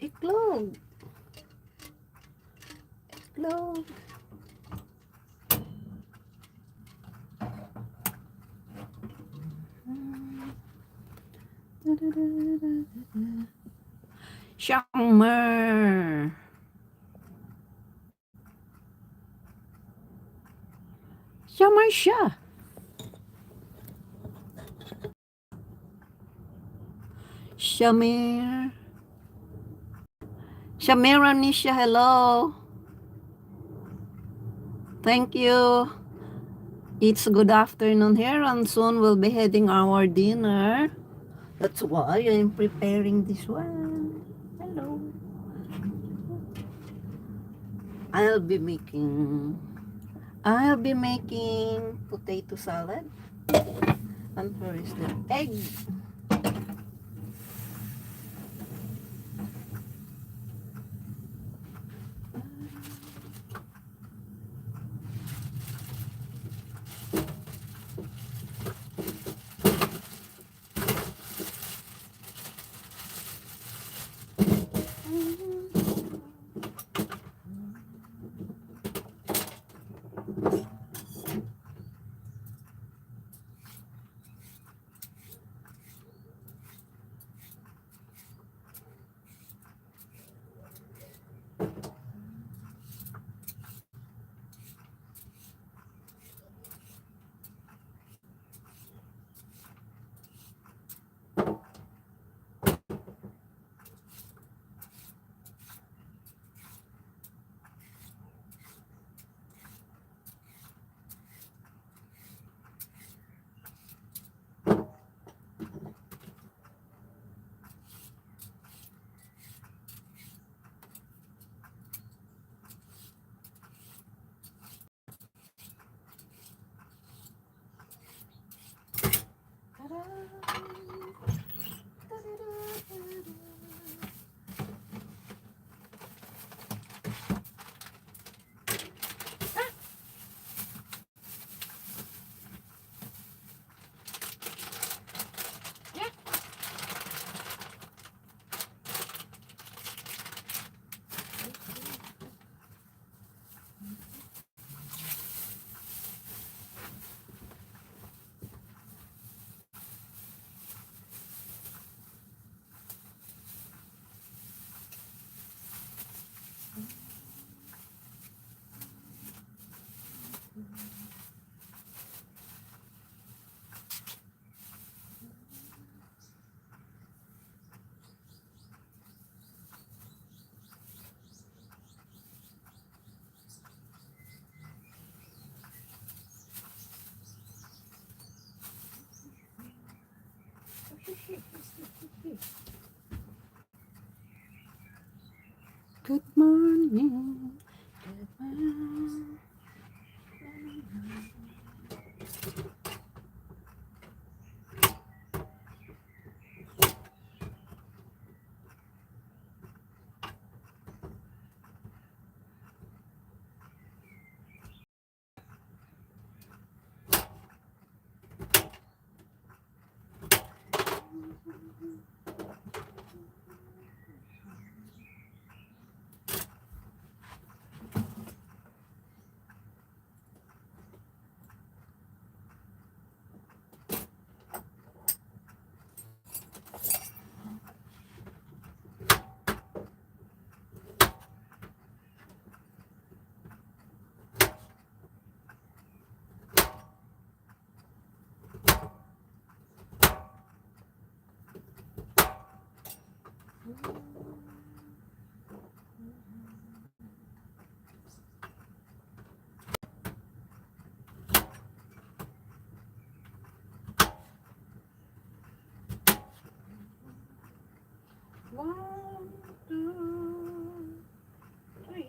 Iklog. Iklog. Summer. Summer siya. Shamir. Shamira Nisha, hello. Thank you. It's good afternoon here, and soon we'll be having our dinner. That's why I'm preparing this one. Hello. I'll be making I'll be making potato salad. And where is the egg? Good morning. Good morning. One, two, three.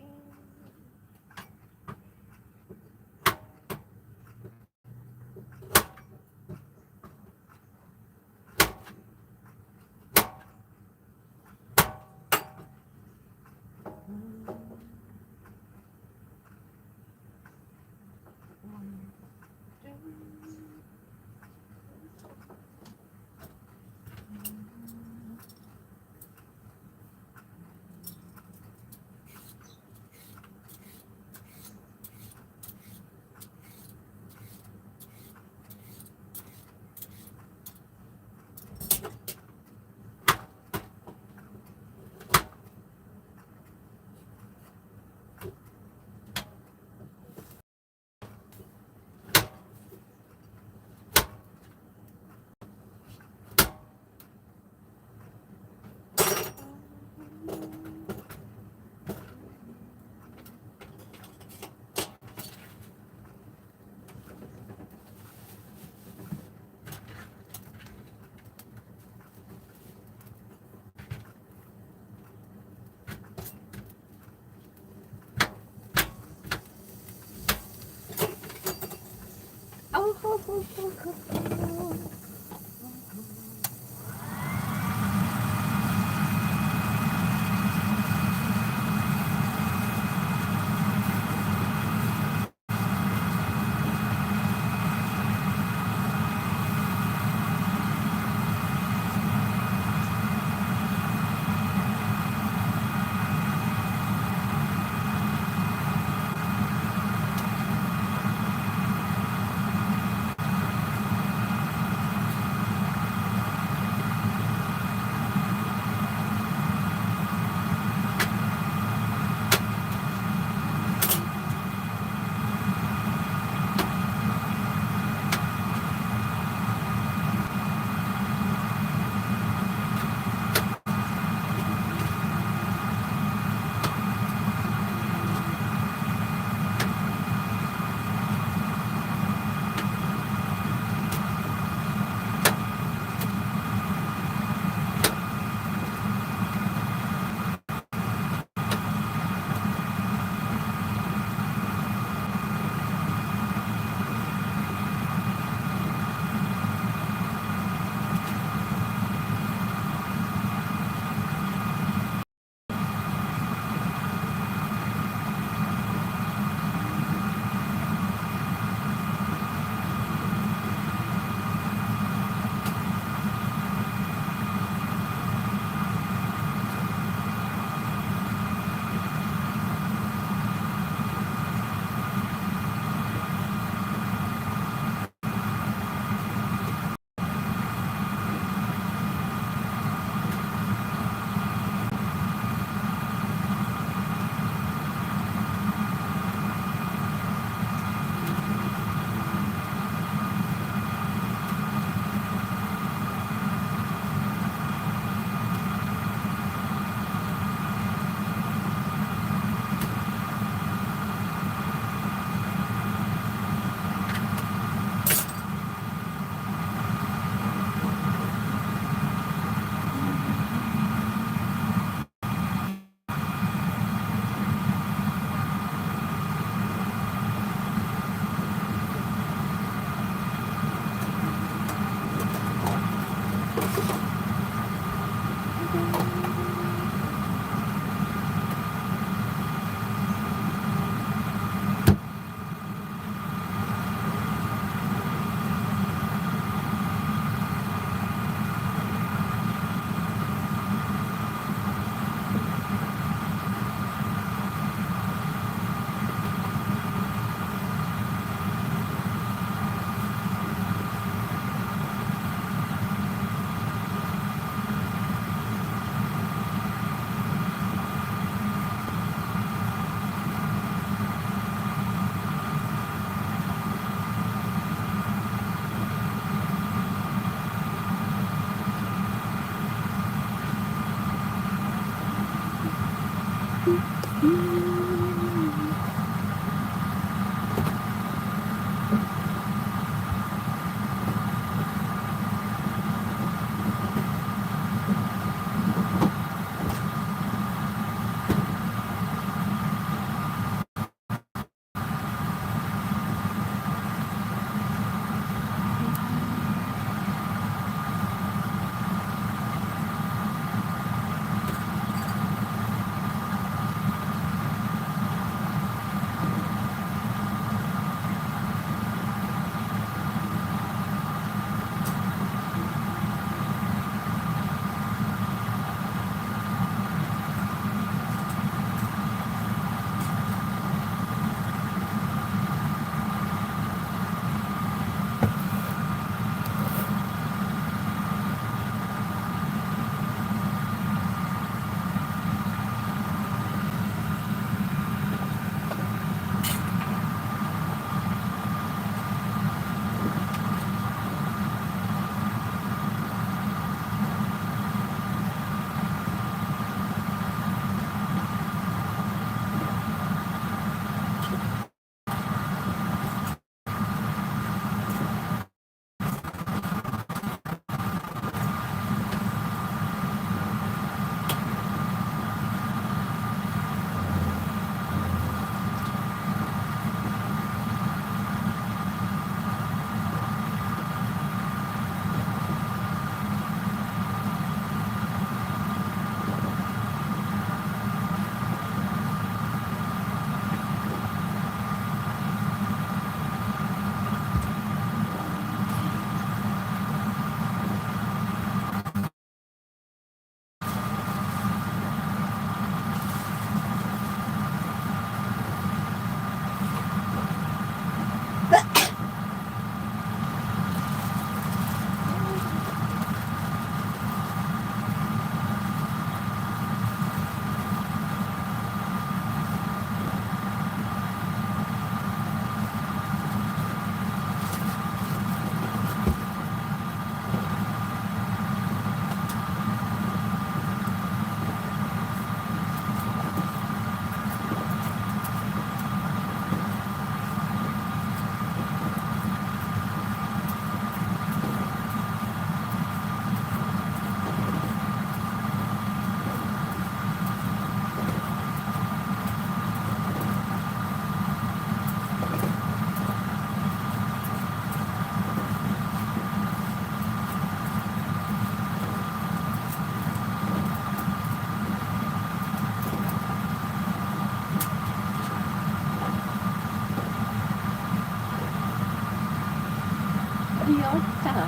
Toyota.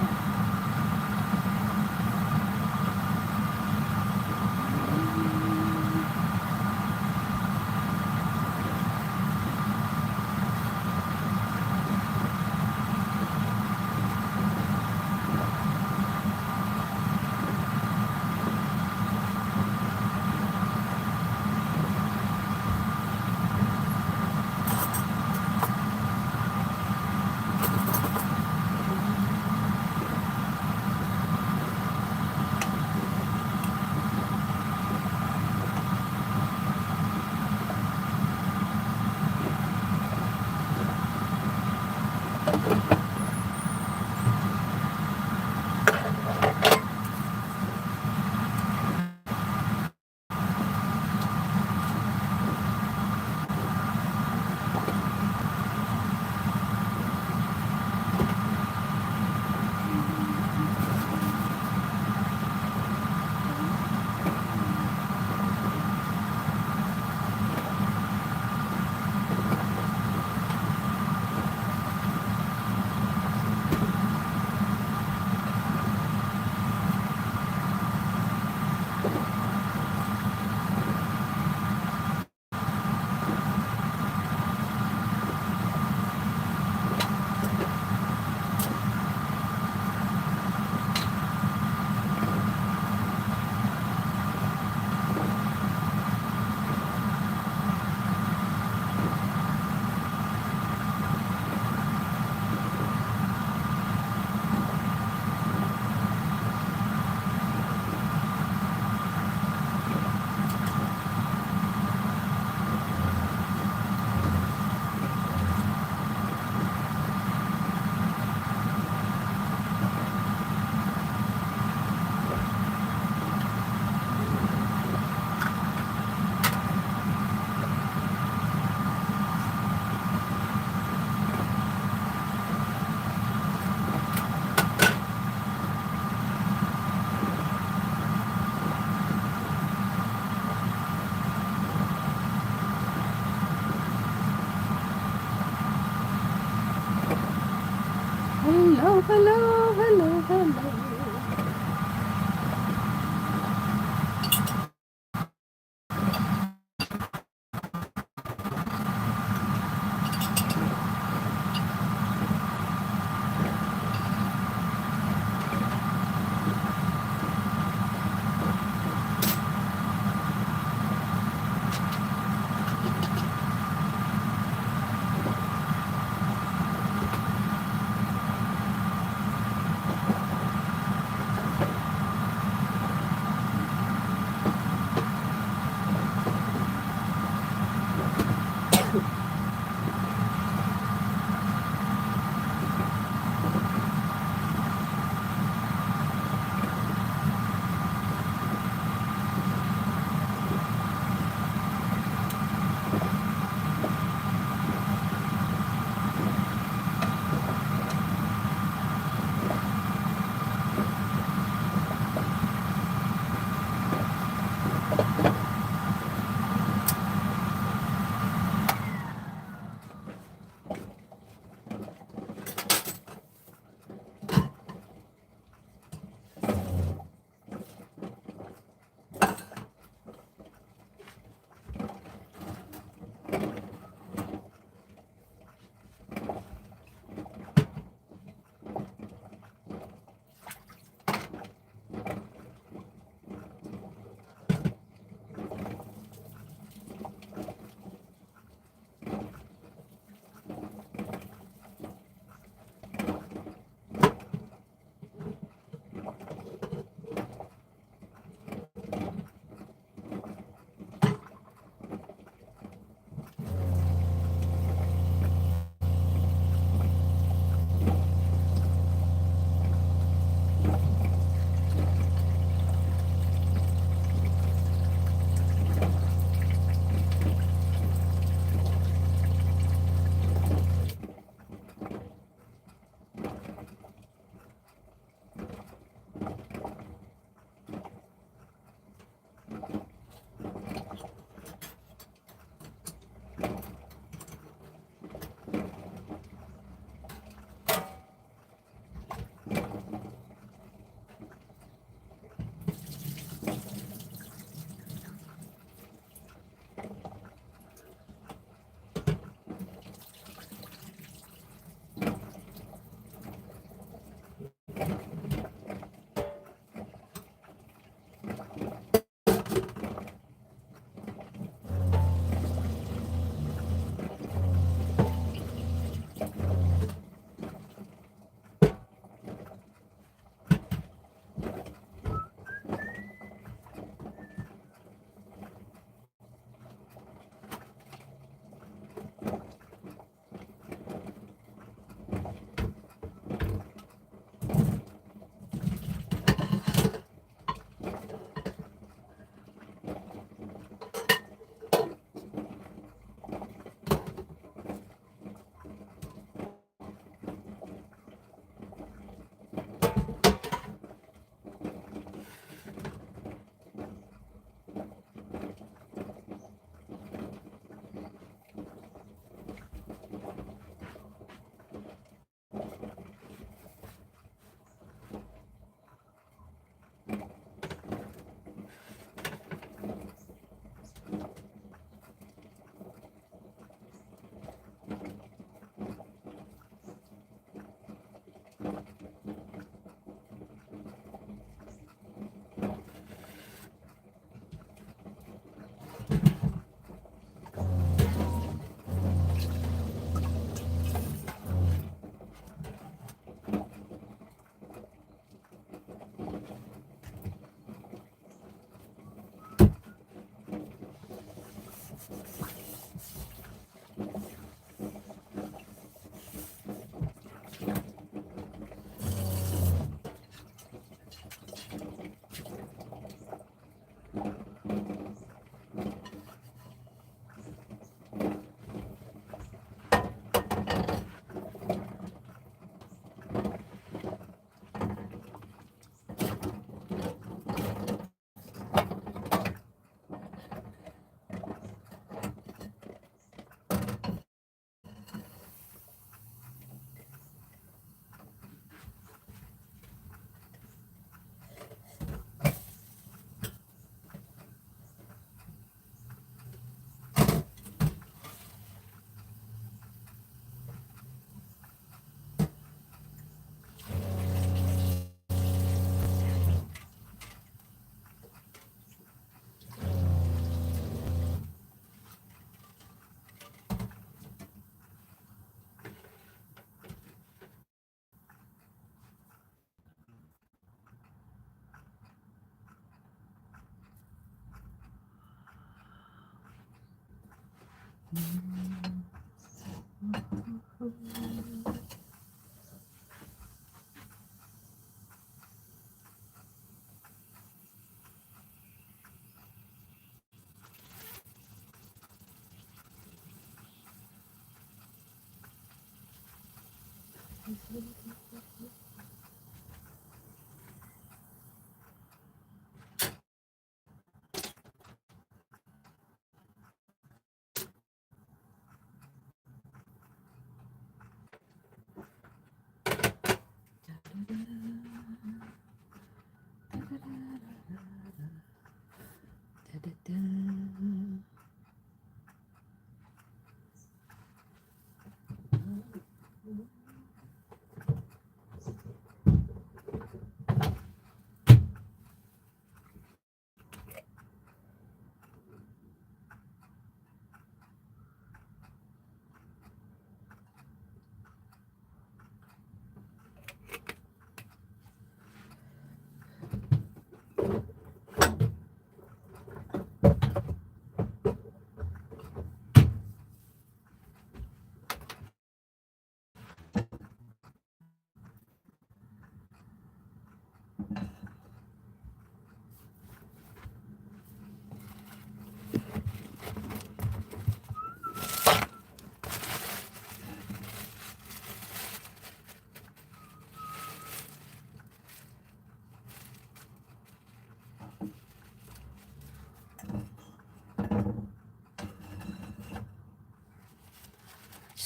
Hello, hello, hello, hello.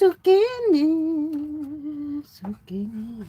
Zucchini, zucchini.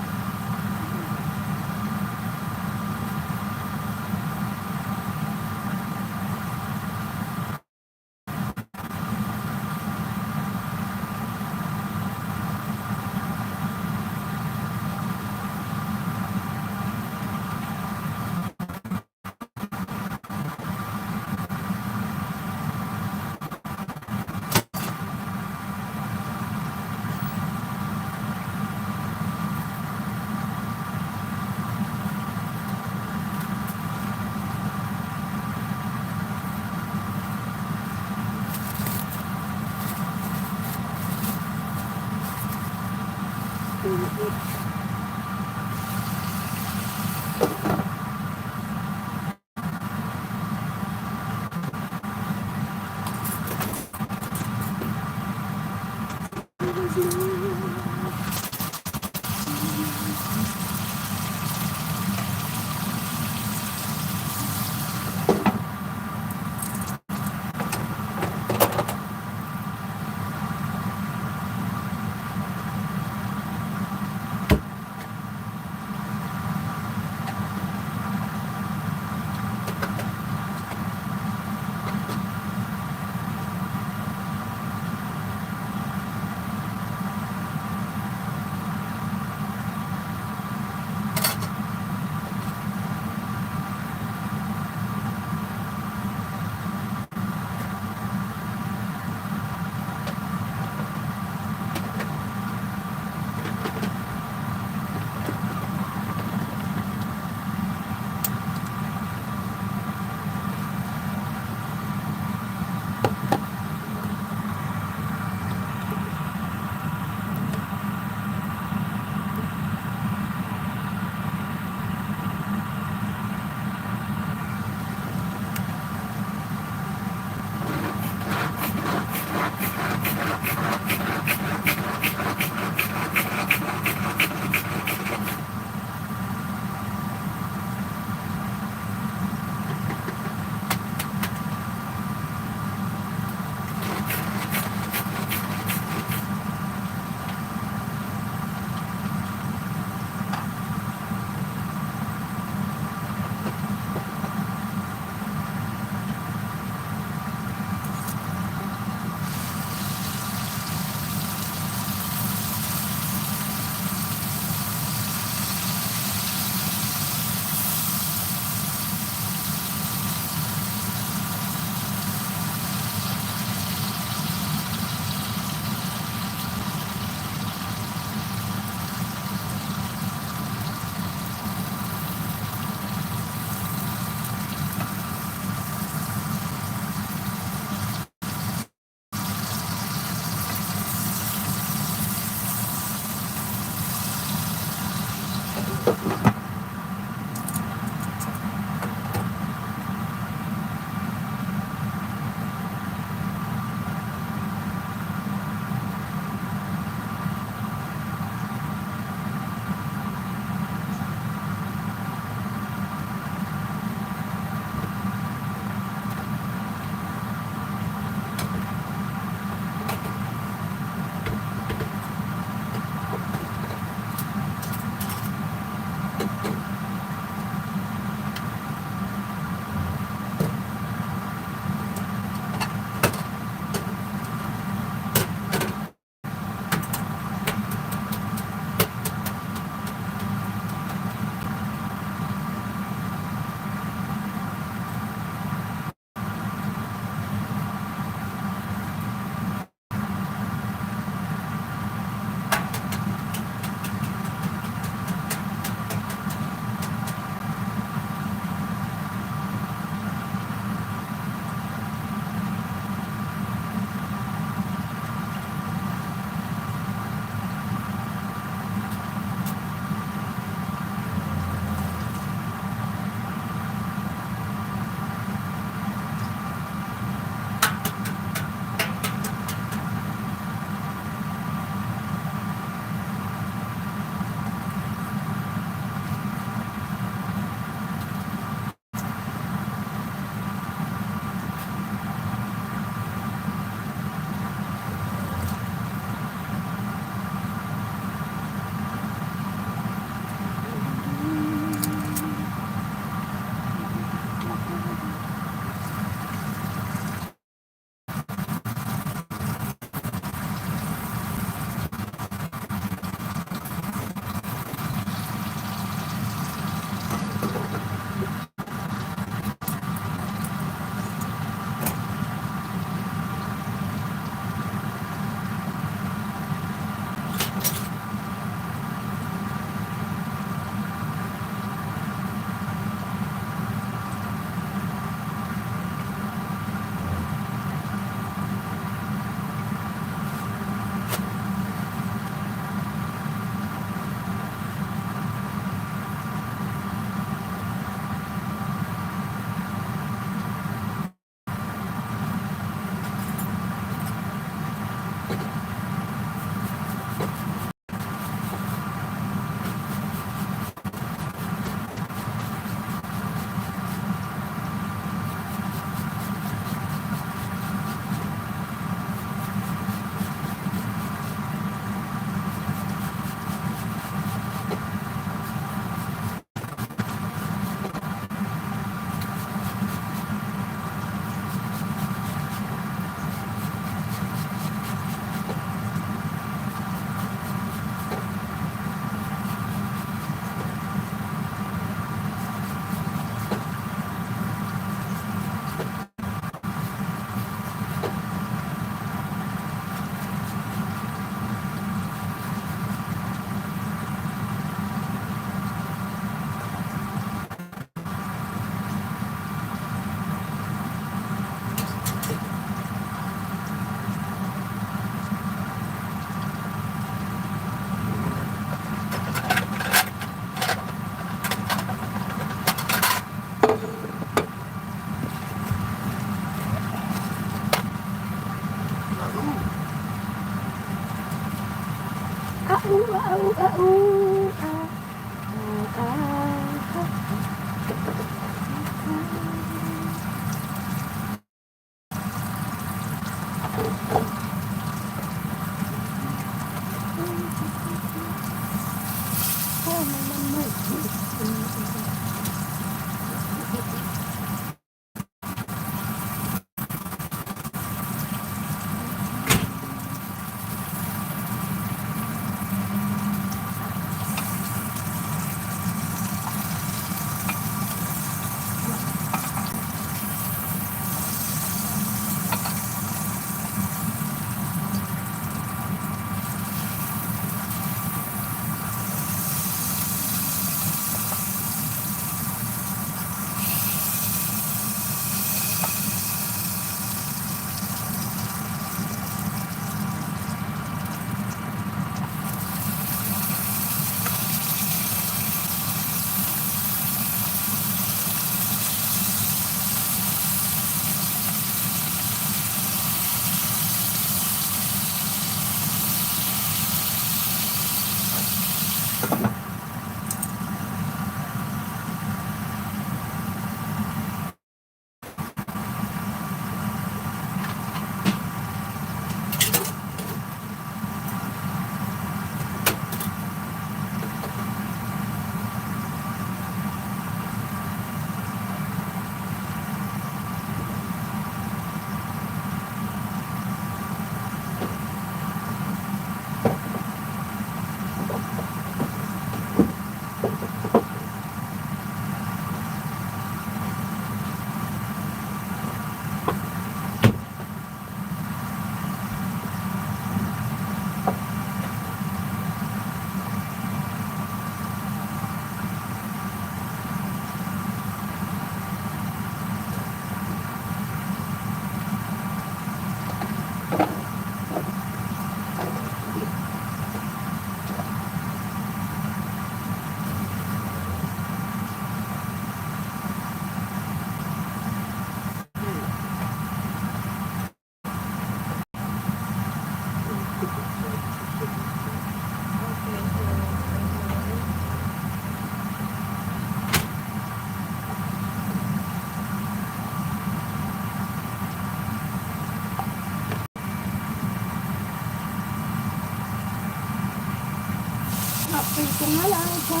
Kapit ko nga lang siya.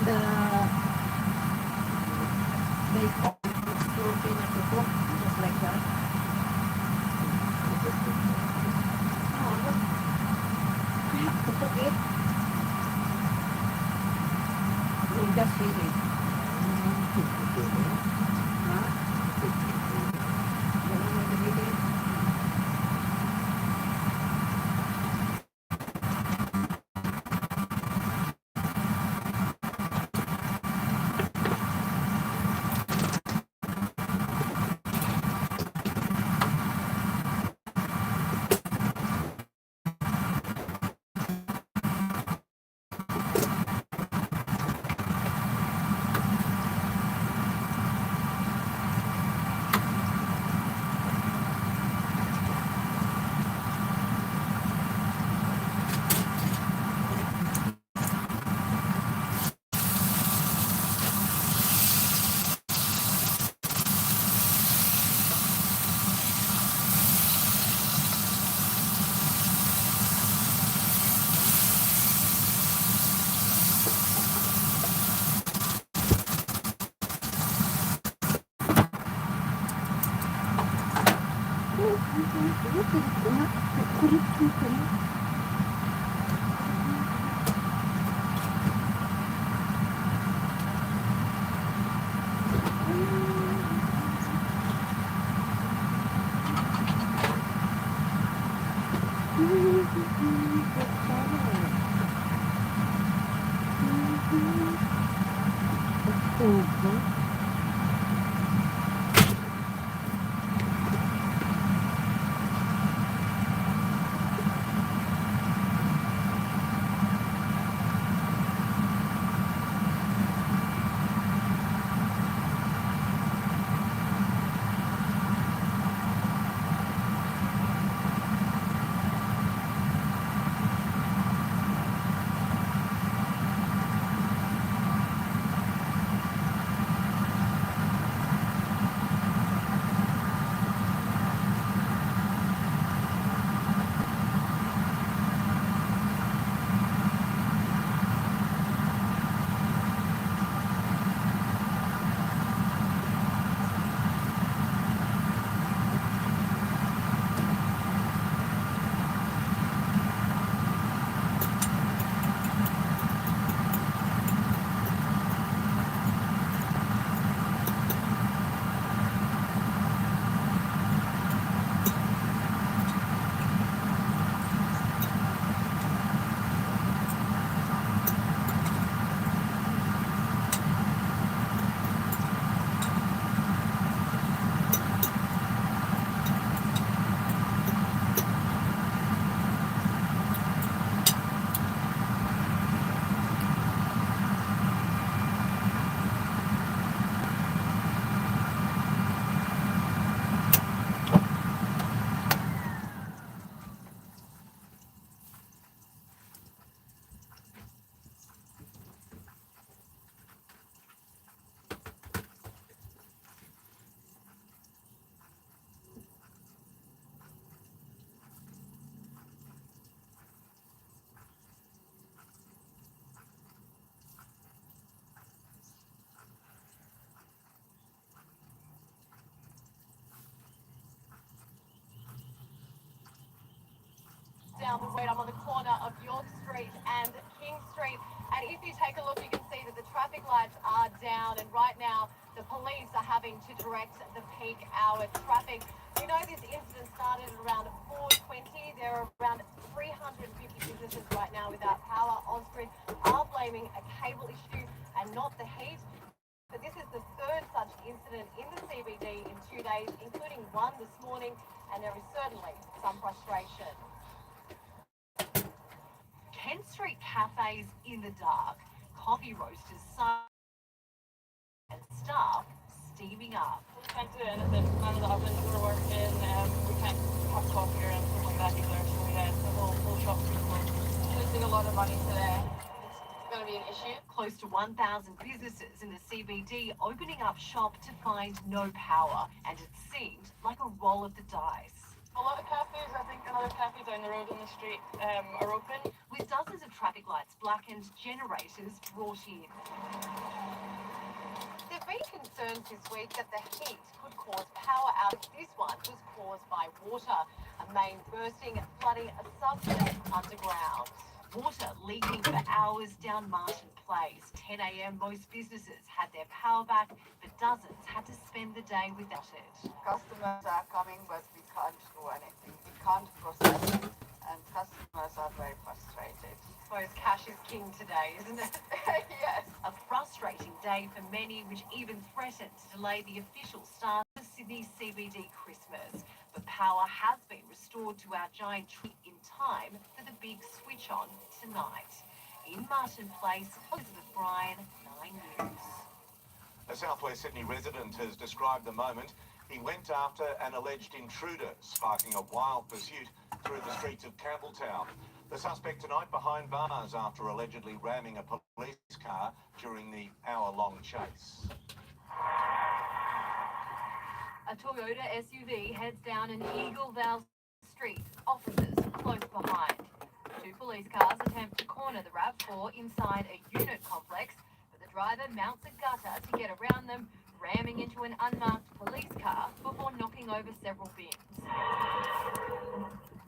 The they European cook just like that. Oh, look. I have to cook it. You just feel it. Huh? Kulit mo pala. October. Down the road, I'm on the corner of York Street and King Street, and if you take a look, you can see that the traffic lights are down, and right now the police are having to direct the peak hour traffic. We know this incident started at around 4:20. There are around 350 businesses right now without power. Ausgrid are blaming a cable issue and not the heat. But this is the third such incident in the CBD in 2 days, including one this morning, and there is certainly some frustration. Kent Street cafes in the dark, coffee roasters and staff steaming up. We can't do anything. None of the ovens were working. We can't have coffee or anything like that either. So yeah, the whole shop's been closed. Losing a lot of money today. It's going to be an issue. Close to 1,000 businesses in the CBD opening up shop to find no power, and it seemed like a roll of the dice. A lot of cafes, I think another cafe down the road on the street are open. With dozens of traffic lights blackened, generators brought in. There have been concerns this week that the heat could cause power outage. This one was caused by water, a main bursting and flooding a substation underground. Water leaking for hours down Martin Place. 10 a.m. most businesses had their power back, but dozens had to spend the day without it. Customers are coming, but we can't do anything. We can't process it, and customers are very frustrated. I suppose cash is king today, isn't it? Yes. A frustrating day for many, which even threatened to delay the official start of Sydney CBD Christmas. But power has been restored to our giant tree in time for the big switch on tonight. In Martin Place, Elizabeth Bryan, 9 News. A southwest Sydney resident has described the moment. He went after an alleged intruder, sparking a wild pursuit through the streets of Campbelltown. The suspect tonight behind bars after allegedly ramming a police car during the hour-long chase. A Toyota SUV heads down an Eaglevale street, officers close behind. Two police cars attempt to corner the RAV4 inside a unit complex, but the driver mounts a gutter to get around them, ramming into an unmarked police car before knocking over several bins.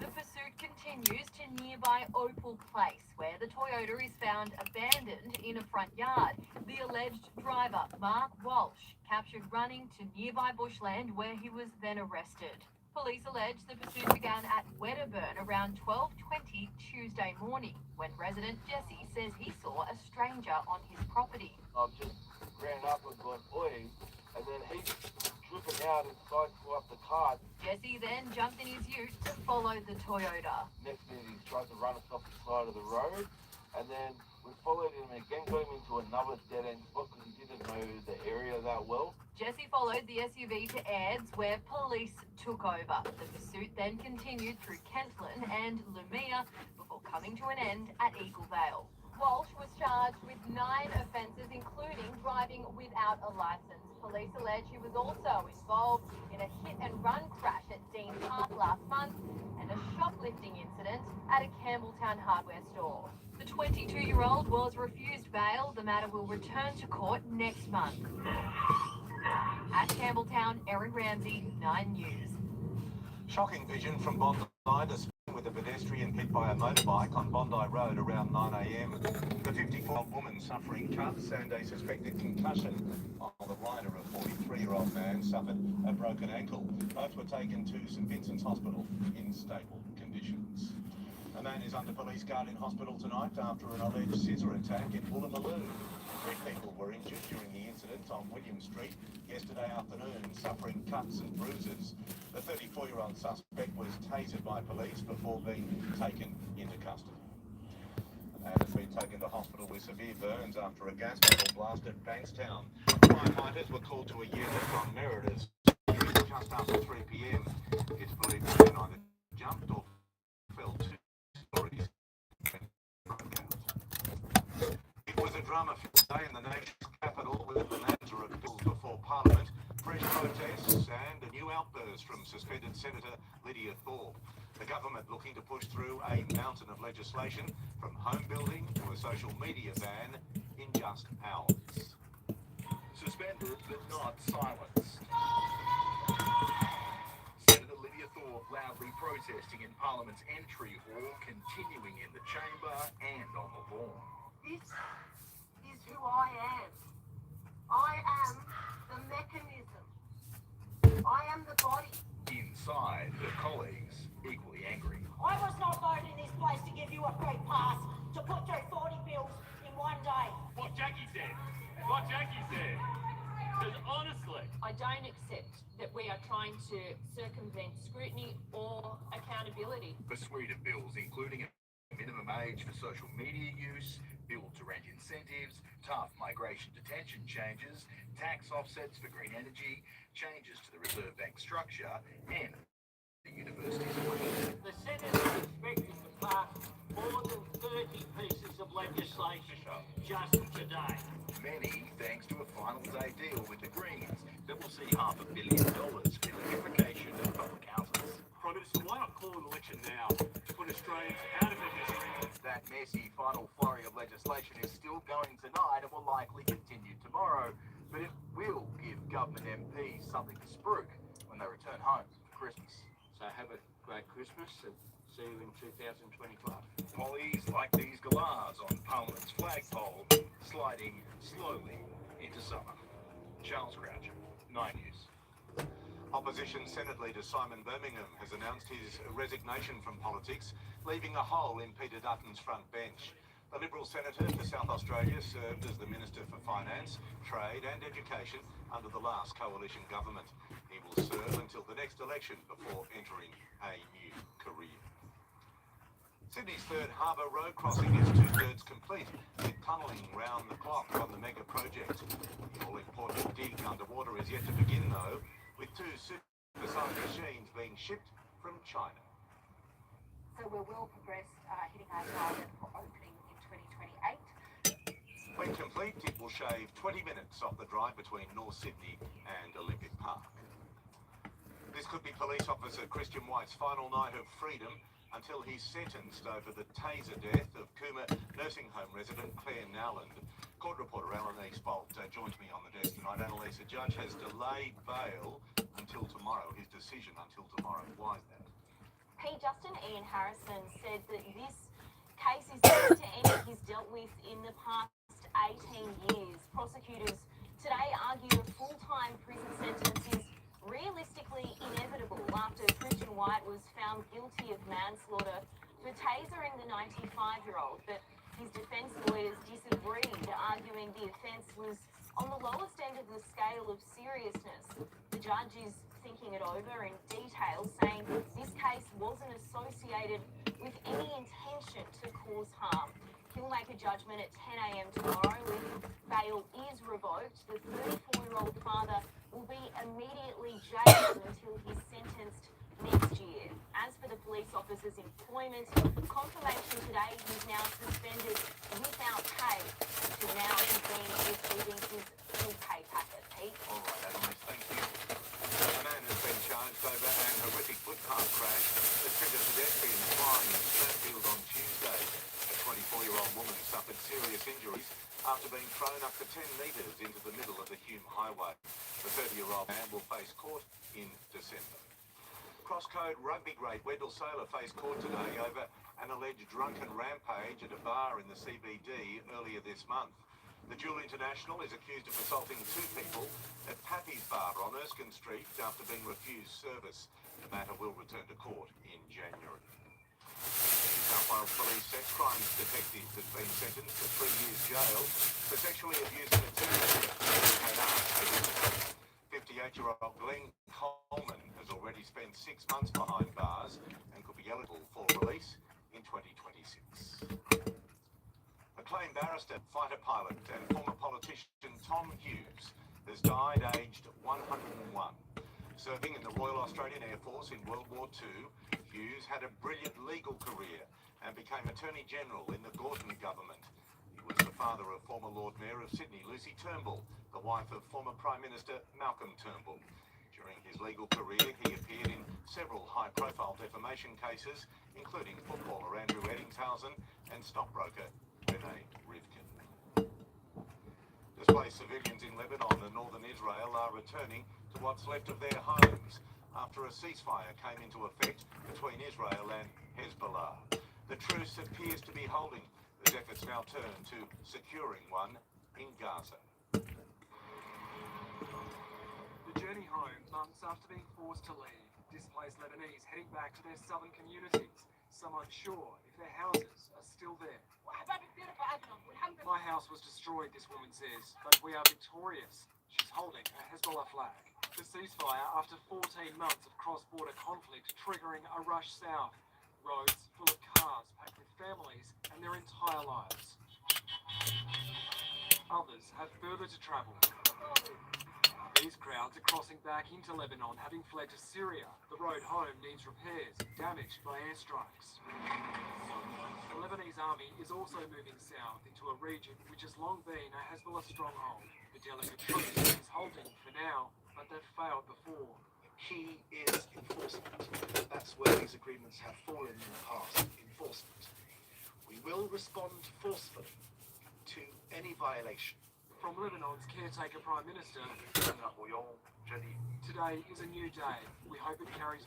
The pursuit continues to nearby Opal Place, where the Toyota is found abandoned in a front yard. The alleged driver, Mark Walsh, captured running to nearby bushland where he was then arrested. Police allege the pursuit began at Wedderburn around 12:20 Tuesday morning, when resident Jesse says he saw a stranger on his property. I've just ran up and gone, oi, and then he's dripping out and tried to pull up the cart. Jesse then jumped in his ute to follow the Toyota. Next minute he tried to run us off the side of the road, and then we followed him again, got him into another dead-end spot because he didn't know the area that well. Jesse followed the SUV to Aird's, where police took over. The pursuit then continued through Kentland and Lumia before coming to an end at Eaglevale. Walsh was charged with 9 offences, including driving without a licence. Police allege he was also involved in a hit-and-run crash at Dean Park last month and a shoplifting incident at a Campbelltown hardware store. The 22-year-old was refused bail. The matter will return to court next month. At Campbelltown, Erin Ramsey, 9 News. Shocking vision from Bondi this with a pedestrian hit by a motorbike on Bondi Road around 9 a.m. The 54-year-old woman suffering cuts and a suspected concussion, while the rider, a 43-year-old man, suffered a broken ankle. Both were taken to St Vincent's Hospital in stable conditions. A man is under police guard in hospital tonight after an alleged scissor attack in Woolloomooloo. 3 people were injured during the incident on William Street yesterday afternoon, suffering cuts and bruises. The 34-year-old suspect was tasered by police before being taken into custody. And has been taken to hospital with severe burns after a gas bottle blast at Bankstown. Firefighters were called to a unit on Meredith just after 3 p.m. It's believed the man either jumped or fell 2 stories. It was a drama-filled day in the nation's capital with the bonanza of bills before Parliament, fresh protests and a new outburst from suspended Senator Lydia Thorpe. The government looking to push through a mountain of legislation from home building to a social media ban in just hours. Suspended but not silenced. Senator Lydia Thorpe loudly protesting in Parliament's entry hall, continuing in the chamber and on the lawn. This is who I am. I am the mechanism. I am the body. Inside, her colleagues equally angry. I was not voted in this place to give you a free pass to put through 40 bills in one day. What Jackie said. What Jackie said. Because honestly, I don't accept that we are trying to circumvent scrutiny or accountability. A suite of bills, including a minimum age for social media use, build-to-rent incentives, tough migration detention changes, tax offsets for green energy, changes to the Reserve Bank structure, and the university's budget. The Senate is expected to pass more than 30 pieces of legislation just today. Many thanks to a final day deal with the Greens that will see $500 million for electrification of public houses. Prime Minister, why not call an election now to put Australians out of their misery? That messy final flurry of legislation is still going tonight and will likely continue tomorrow, but it will give government MPs something to spruik when they return home for Christmas. So have a great Christmas and see you in 2025. Pollies like these galahs on Parliament's flagpole sliding slowly into summer. Charles Croucher, 9 News. Opposition Senate Leader Simon Birmingham has announced his resignation from politics, leaving a hole in Peter Dutton's front bench. The Liberal Senator for South Australia served as the Minister for Finance, Trade and Education under the last coalition government. He will serve until the next election before entering a new career. Sydney's third harbour road crossing is 2/3 complete, with tunnelling round the clock on the mega project. The all-important dig underwater is yet to begin, though, with 2 super-sized machines being shipped from China. So we're well progressed, hitting our target for opening in 2028. When complete, it will shave 20 minutes off the drive between North Sydney and Olympic Park. This could be police officer Christian White's final night of freedom until he's sentenced over the taser death of Cooma nursing home resident Claire Nowland. Court reporter Alan Annalise Bolt joins me on the desk tonight. Annalise, a judge has delayed bail until tomorrow, his decision until tomorrow. Why is that? Justin Ian Harrison said that this case is going to end he's dealt with in the past 18 years. Prosecutors today argue a full-time prison sentence is realistically inevitable after Christian White was found guilty of manslaughter for tasering the 95-year-old. But his defence lawyers disagreed, arguing the offence was on the lowest end of the scale of seriousness. The judge is thinking it over in detail, saying this case wasn't associated with any intention to cause harm. He'll make a judgment at 10 a.m. tomorrow. If bail is revoked, the 34-year-old father will be immediately jailed until he's sentenced next year. As for the police officer's employment, confirmation today he's now suspended without pay. Until now, he's been receiving his full pay packet. Pete? All right, Annalise, thank you. A man has been charged over an horrific footpath crash that triggered pedestrians flying in Springfield on Tuesday. A 24-year-old woman suffered serious injuries after being thrown up to 10 metres into the middle of the Hume Highway. The 30-year-old man will face court in December. Crosscode rugby great Wendell Saylor faced court today over an alleged drunken rampage at a bar in the CBD earlier this month. The dual international is accused of assaulting two people at Pappy's Bar on Erskine Street after being refused service. The matter will return to court in January. New South Wales Police sex crimes detective has been sentenced to 3 years jail for sexually abusing a teenager who had asked. 58-year-old Glenn Coleman has already spent 6 months behind bars and could be eligible for release in 2026. Acclaimed barrister, fighter pilot and former politician Tom Hughes has died aged 101. Serving in the Royal Australian Air Force in World War II, Hughes had a brilliant legal career and became Attorney General in the Gorton government. He was the father of former Lord Mayor of Sydney, Lucy Turnbull, the wife of former Prime Minister Malcolm Turnbull. During his legal career, he appeared in several high-profile defamation cases, including footballer Andrew Eddingshausen and stockbroker Renee Rivkin. Displaced civilians in Lebanon and northern Israel are returning to what's left of their homes after a ceasefire came into effect between Israel and Hezbollah. The truce appears to be holding as efforts now turn to securing one in Gaza. The journey home, months after being forced to leave, displaced Lebanese heading back to their southern communities, some unsure if their houses are still there. My house was destroyed, this woman says, but we are victorious. She's holding a Hezbollah flag. The ceasefire after 14 months of cross-border conflict triggering a rush south. Roads full of cars packed with families and their entire lives. Others have further to travel. These crowds are crossing back into Lebanon, having fled to Syria. The road home needs repairs, damaged by airstrikes. The Lebanese army is also moving south into a region which has long been a Hezbollah stronghold. The delicate truce is holding for now, but they've failed before. Key is enforcement. That's where these agreements have fallen in the past. Enforcement. We will respond forcefully to any violation. From Lebanon's caretaker Prime Minister, today is a new day. We hope it carries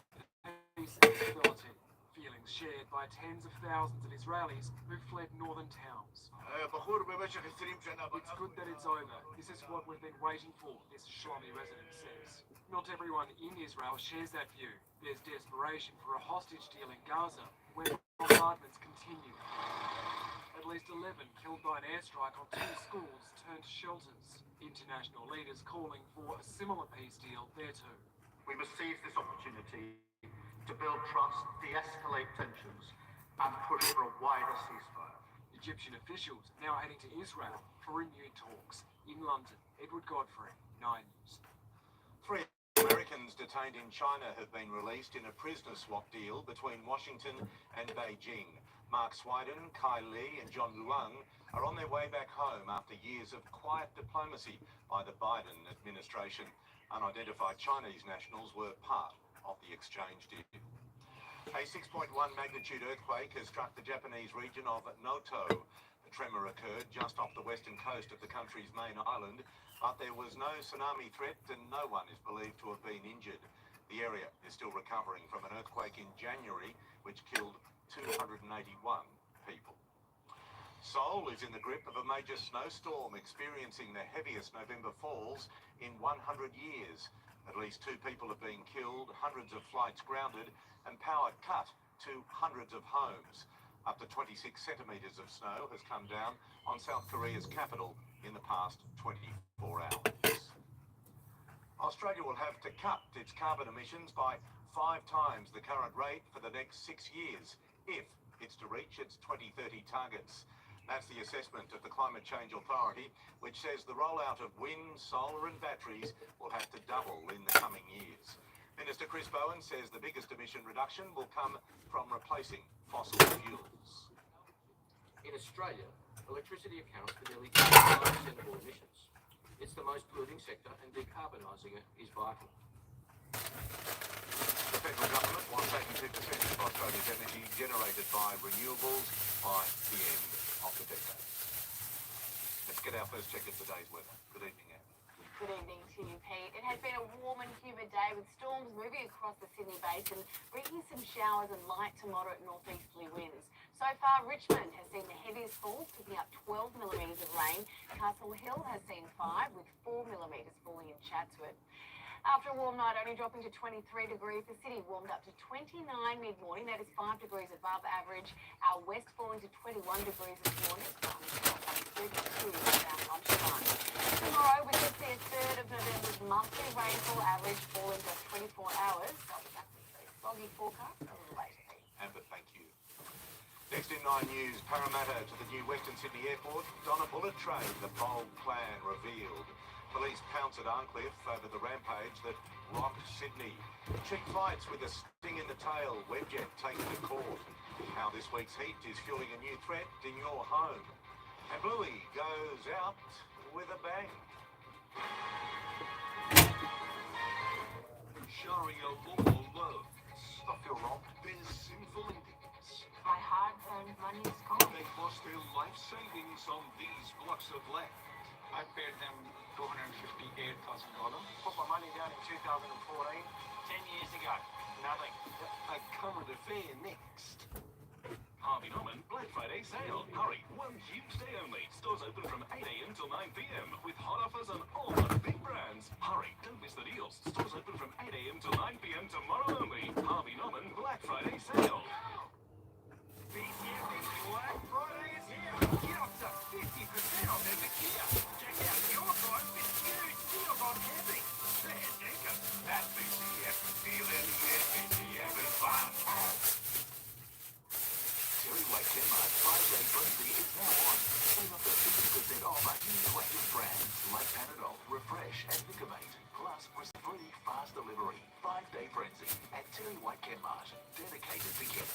peace and stability. Feelings shared by tens of thousands of Israelis who fled northern towns. It's good that it's over. This is what we've been waiting for, this Shlomi resident says. Not everyone in Israel shares that view. There's desperation for a hostage deal in Gaza, where bombardments continue. At least 11 killed by an airstrike on 2 schools turned shelters. International leaders calling for a similar peace deal there too. We must seize this opportunity to build trust, de-escalate tensions, and push for a wider ceasefire. Egyptian officials now heading to Israel for renewed talks. In London, Edward Godfrey, 9 News. 3 Americans detained in China have been released in a prisoner swap deal between Washington and Beijing. Mark Swiden, Kai Li and John Luang are on their way back home after years of quiet diplomacy by the Biden administration. Unidentified Chinese nationals were part of the exchange deal. A 6.1 magnitude earthquake has struck the Japanese region of Noto. The tremor occurred just off the western coast of the country's main island, but there was no tsunami threat and no one is believed to have been injured. The area is still recovering from an earthquake in January, which killed 281 people. Seoul is in the grip of a major snowstorm, experiencing the heaviest November falls in 100 years. At least 2 people have been killed, hundreds of flights grounded, and power cut to hundreds of homes. Up to 26 centimetres of snow has come down on South Korea's capital in the past 24 hours. Australia will have to cut its carbon emissions by 5 times the current rate for the next 6 years if it's to reach its 2030 targets. That's the assessment of the Climate Change Authority, which says the rollout of wind, solar and batteries will have to double in the coming years. Minister Chris Bowen says the biggest emission reduction will come from replacing fossil fuels. In Australia, electricity accounts for nearly 25% of all emissions. It's the most polluting sector and decarbonising it is vital. The federal government wants 82% of Australia's energy generated by renewables by the end of the decade. Let's get our first check of today's weather. Good evening, Anne. Good evening to you, Pete. It has been a warm and humid day with storms moving across the Sydney Basin, bringing some showers and light to moderate northeasterly winds. So far, Richmond has seen the heaviest falls, picking up 12 millimetres of rain. Castle Hill has seen 5, with 4 millimetres falling in Chatswood. After a warm night, only dropping to 23 degrees, the city warmed up to 29 mid-morning. That is 5 degrees above average. Our west falling to 21 degrees this morning. 32 around lunchtime. Tomorrow, we could see a third of November's monthly rainfall average fall into 24 hours. I'll be back with a foggy forecast a little later. Amber, thank you. Next in 9 News, Parramatta to the new Western Sydney Airport. On a bullet train, the bold plan revealed. Police pounce at Arncliffe over the rampage that rocked Sydney. Cheap flights with a sting in the tail, Webjet taken to court. How this week's heat is fueling a new threat in your home. And Bluey goes out with a bang. Sharia law loans. I feel wrong. There's sinful indignance. My hard-earned money is gone. They lost their life savings on these blocks of land. I paid them $258,000. Put my money down in 2014, 10 years ago. Nothing. A current affair next. Harvey Norman Black Friday sale. Hurry, one huge day only. Stores open from 8 a.m. till 9 p.m. with hot offers on all the big brands. Hurry, don't miss the deals. Stores open from 8 a.m. till 9 p.m. tomorrow only. Harvey Norman Black Friday sale. Black Friday is here. Get up to 50% off every gear. Check out your price with huge deals on everything. Fair dinkum. That BCF feeling BCF is fun. Terry White Kenmart 5-day frenzy is now on. Save up to 50% off our new collective brands like Panadol, Refresh and Vicamate. Plus free fast delivery. 5-day frenzy at Terry White Kenmart. Dedicated to Kent.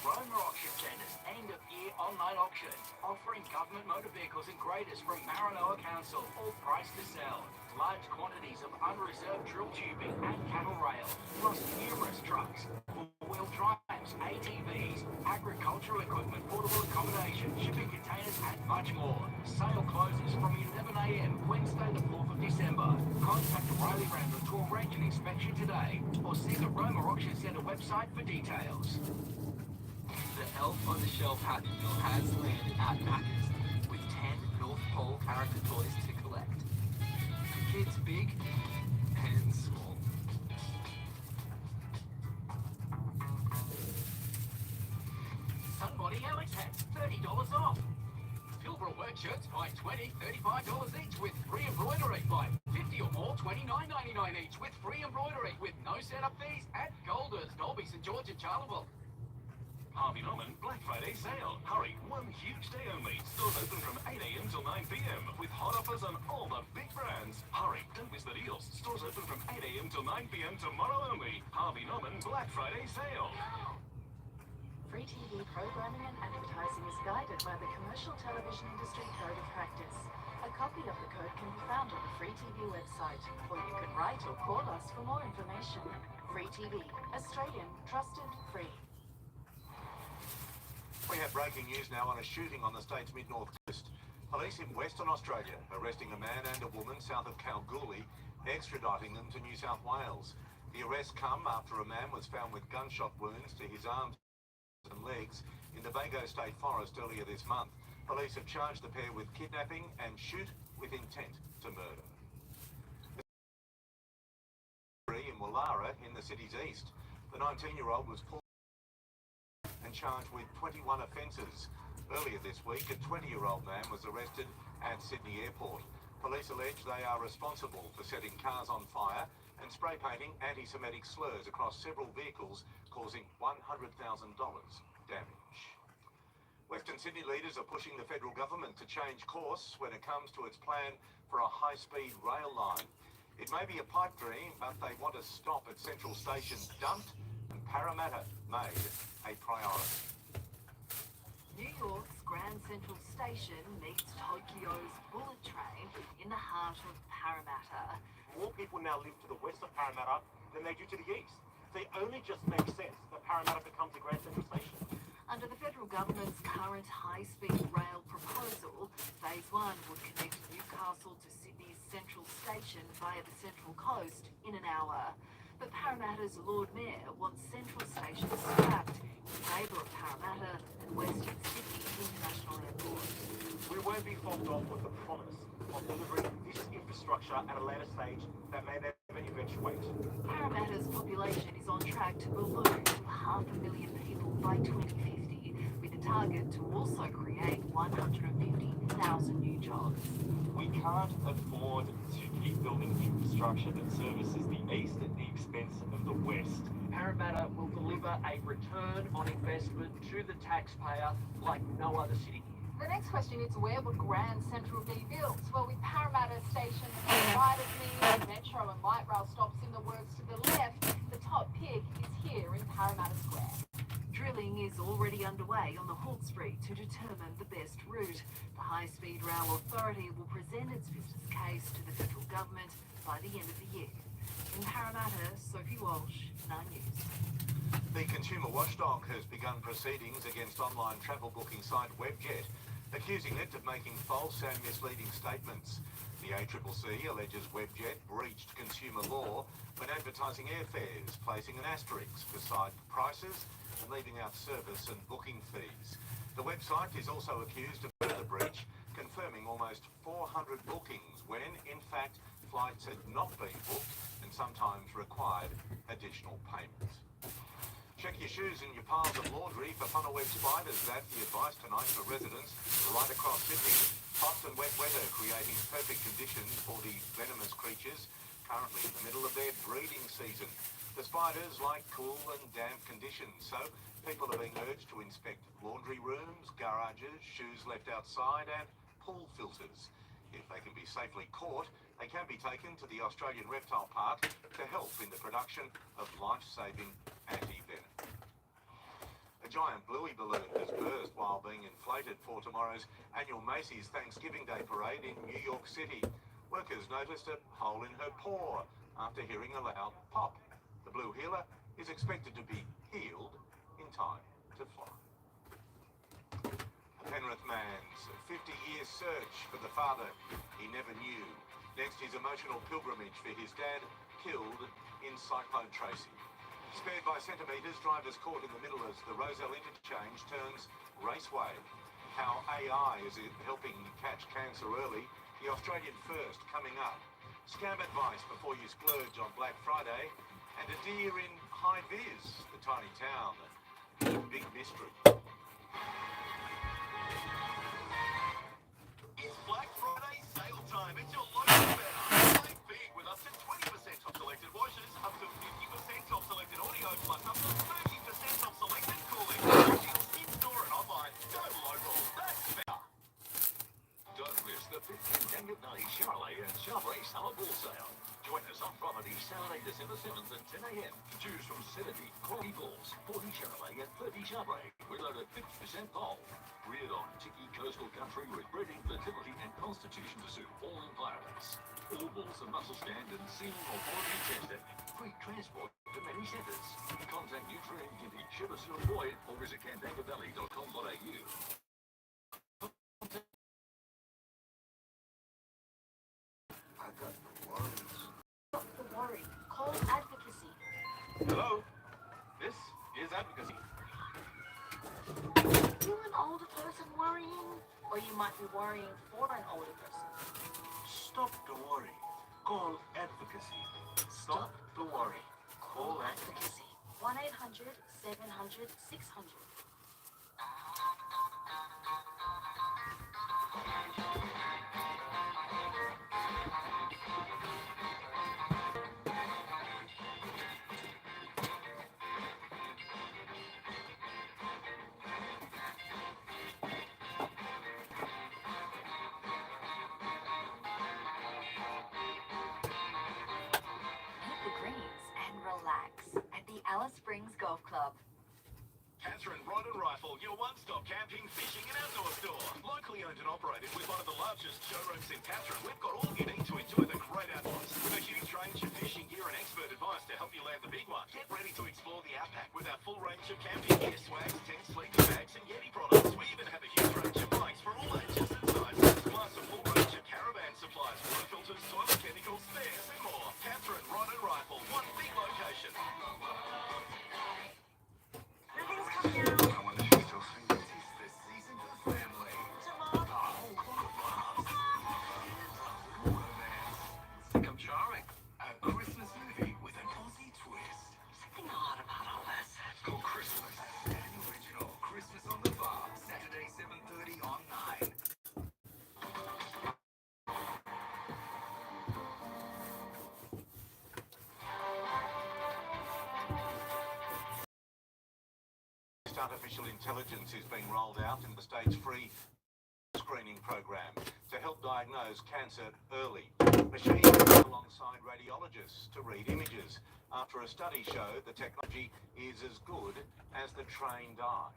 Roma Auction Centres end-of-year online auction, offering government motor vehicles and graders from Maranoa Council, all priced to sell. Large quantities of unreserved drill tubing and cattle rail, plus numerous trucks, four-wheel drives, ATVs, agricultural equipment, portable accommodation, shipping containers and much more. Sale closes from 11 a.m. Wednesday the 4th of December. Contact Riley Randall to arrange an inspection today or see the Roma Auction Centre website for details. The elf on the shelf Happy Meal has landed at Macca's with 10 North Pole character toys to collect. Kids big and small. Somebody Alex hats, $30 off. Pilbara work shirts buy $20, $35 each with free embroidery. Buy 50 or more, $29.99 each with free embroidery with no setup fees at Golders, Dolby, St George and Charleville. Harvey Norman Black Friday sale. Hurry, one huge day only. Stores open from 8 a.m. till 9 p.m. with hot offers on all the big brands. Hurry, don't miss the deals. Stores open from 8 a.m. till 9 p.m. tomorrow only. Harvey Norman Black Friday sale. Free TV programming and advertising is guided by the Commercial Television Industry Code of Practice. A copy of the code can be found on the Free TV website, or you can write or call us for more information. Free TV, Australian, trusted, free. We have breaking news now on a shooting on the state's mid-north coast. Police in Western Australia arresting a man and a woman south of Kalgoorlie, extraditing them to New South Wales. The arrests come after a man was found with gunshot wounds to his arms and legs in the Bago State Forest earlier this month. Police have charged the pair with kidnapping and shoot with intent to murder. In Wallara in the city's east, the 19-year-old was pulled and charged with 21 offences. Earlier this week, a 20-year-old man was arrested at Sydney Airport. Police allege they are responsible for setting cars on fire and spray painting anti-Semitic slurs across several vehicles, causing $100,000 damage. Western Sydney leaders are pushing the federal government to change course when it comes to its plan for a high-speed rail line. It may be a pipe dream, but they want to stop at Central Station dumped and Parramatta made a priority. New York's Grand Central Station meets Tokyo's bullet train in the heart of Parramatta. More people now live to the west of Parramatta than they do to the east. So it only just makes sense that Parramatta becomes a Grand Central Station. Under the federal government's current high-speed rail proposal, Phase 1 would connect Newcastle to Sydney's Central Station via the Central Coast in an hour. But Parramatta's Lord Mayor wants Central Station scrapped in favour of Parramatta and Western Sydney International Airport. We won't be fobbed off with the promise of delivering this infrastructure at a later stage that may never eventuate. Parramatta's population is on track to balloon to 500,000 people by 2050, with a target to also create 150,000 new jobs. We can't afford to keep building infrastructure that services the east at the expense of the west. Parramatta will deliver a return on investment to the taxpayer like no other city. The next question is, where would Grand Central be built? Well, with Parramatta Station right of me, Metro and light rail stops in the works to the left, the top pick is here in Parramatta Square. Drilling is already underway on the Hawkesbury to determine the best route. The High Speed Rail Authority will present its business case to the federal government by the end of the year. In Parramatta, Sophie Walsh, 9 News. The consumer watchdog has begun proceedings against online travel booking site Webjet, accusing it of making false and misleading statements. The ACCC alleges Webjet breached consumer law when advertising airfares, placing an asterisk beside prices and leaving out service and booking fees. The website is also accused of further breach, confirming almost 400 bookings when, in fact, flights had not been booked and sometimes required additional payments. Check your shoes and your piles of laundry for funnel web spiders. That's the advice tonight for residents right across Sydney. Hot and wet weather creating perfect conditions for these venomous creatures currently in the middle of their breeding season. The spiders like cool and damp conditions, so people are being urged to inspect laundry rooms, garages, shoes left outside and pool filters. If they can be safely caught, they can be taken to the Australian Reptile Park to help in the production of life-saving anti-venom. A giant bluey balloon has burst while being inflated for tomorrow's annual Macy's Thanksgiving Day parade in New York City. Workers noticed a hole in her paw after hearing a loud pop. The blue healer is expected to be healed in time to fly. A Penrith man's 50-year search for the father he never knew. Next, his emotional pilgrimage for his dad, killed in Cyclone Tracy. Spared by centimetres, drivers caught in the middle as the Roselle interchange turns raceway. How AI is helping catch cancer early, the Australian first coming up. Scam advice before you splurge on Black Friday, and a deer in high vis, the tiny town. A big mystery. It's Black Friday sale time. It's your local better. Save big with up to 20% off selected washers, up to 50% off selected audio, plus up to 30% off selected cooling. Deals in-store and online. Go local. That's better. Don't miss the 15th Annual Night Charlotte and Chabray Summer Ball Sale. Join us on Friday, Saturday, December 7th at 10 a.m. Choose from 70 quality balls, 40 Charlotte and 30 Chabray, with over 50% off. Reared on Tiki coastal country with breeding, fertility and constitution to suit all environments. All balls and muscle scanned and sealed or quality tested. Free transport to many centres. Contact Nutrient Kitty, ship us your boy, or visit cantangavalley.com.au. I got the worries. Stop the worry. Call advocacy. Hello, this is advocacy. You're an older person worrying, or you might be worrying for an older person. Stop the worry. Call advocacy. Stop the worry. Call advocacy. 1-800-700-600. Hit the greens and relax at the Alice Springs Golf Club. Catherine Rod and Rifle, your one-stop camping, fishing and outdoor store. Locally owned and operated with one of the largest showrooms in Catherine, we've got all you need to enjoy the great outdoors. With a huge range of fishing gear and expert advice to help you land the big one. Get ready to explore the outback with our full range of camping gear, swags, tents, sleeping bags and Yeti products. We even have a huge range of bikes for all ages and sizes. Plus a full range of caravan supplies, water filters, toilet chemicals, spares and more. Catherine Rod and Rifle, one big location. I wonder if you still think it is this season for the family. Think I'm charming. A Christmas movie with an Aussie twist. Something odd about all this. It's called Christmas. An original. Christmas on the Farm. Saturday 7:30 on 9. Artificial intelligence is being rolled out in the state's free screening program to help diagnose cancer early. Machines work alongside radiologists to read images after a study showed the technology is as good as the trained eye.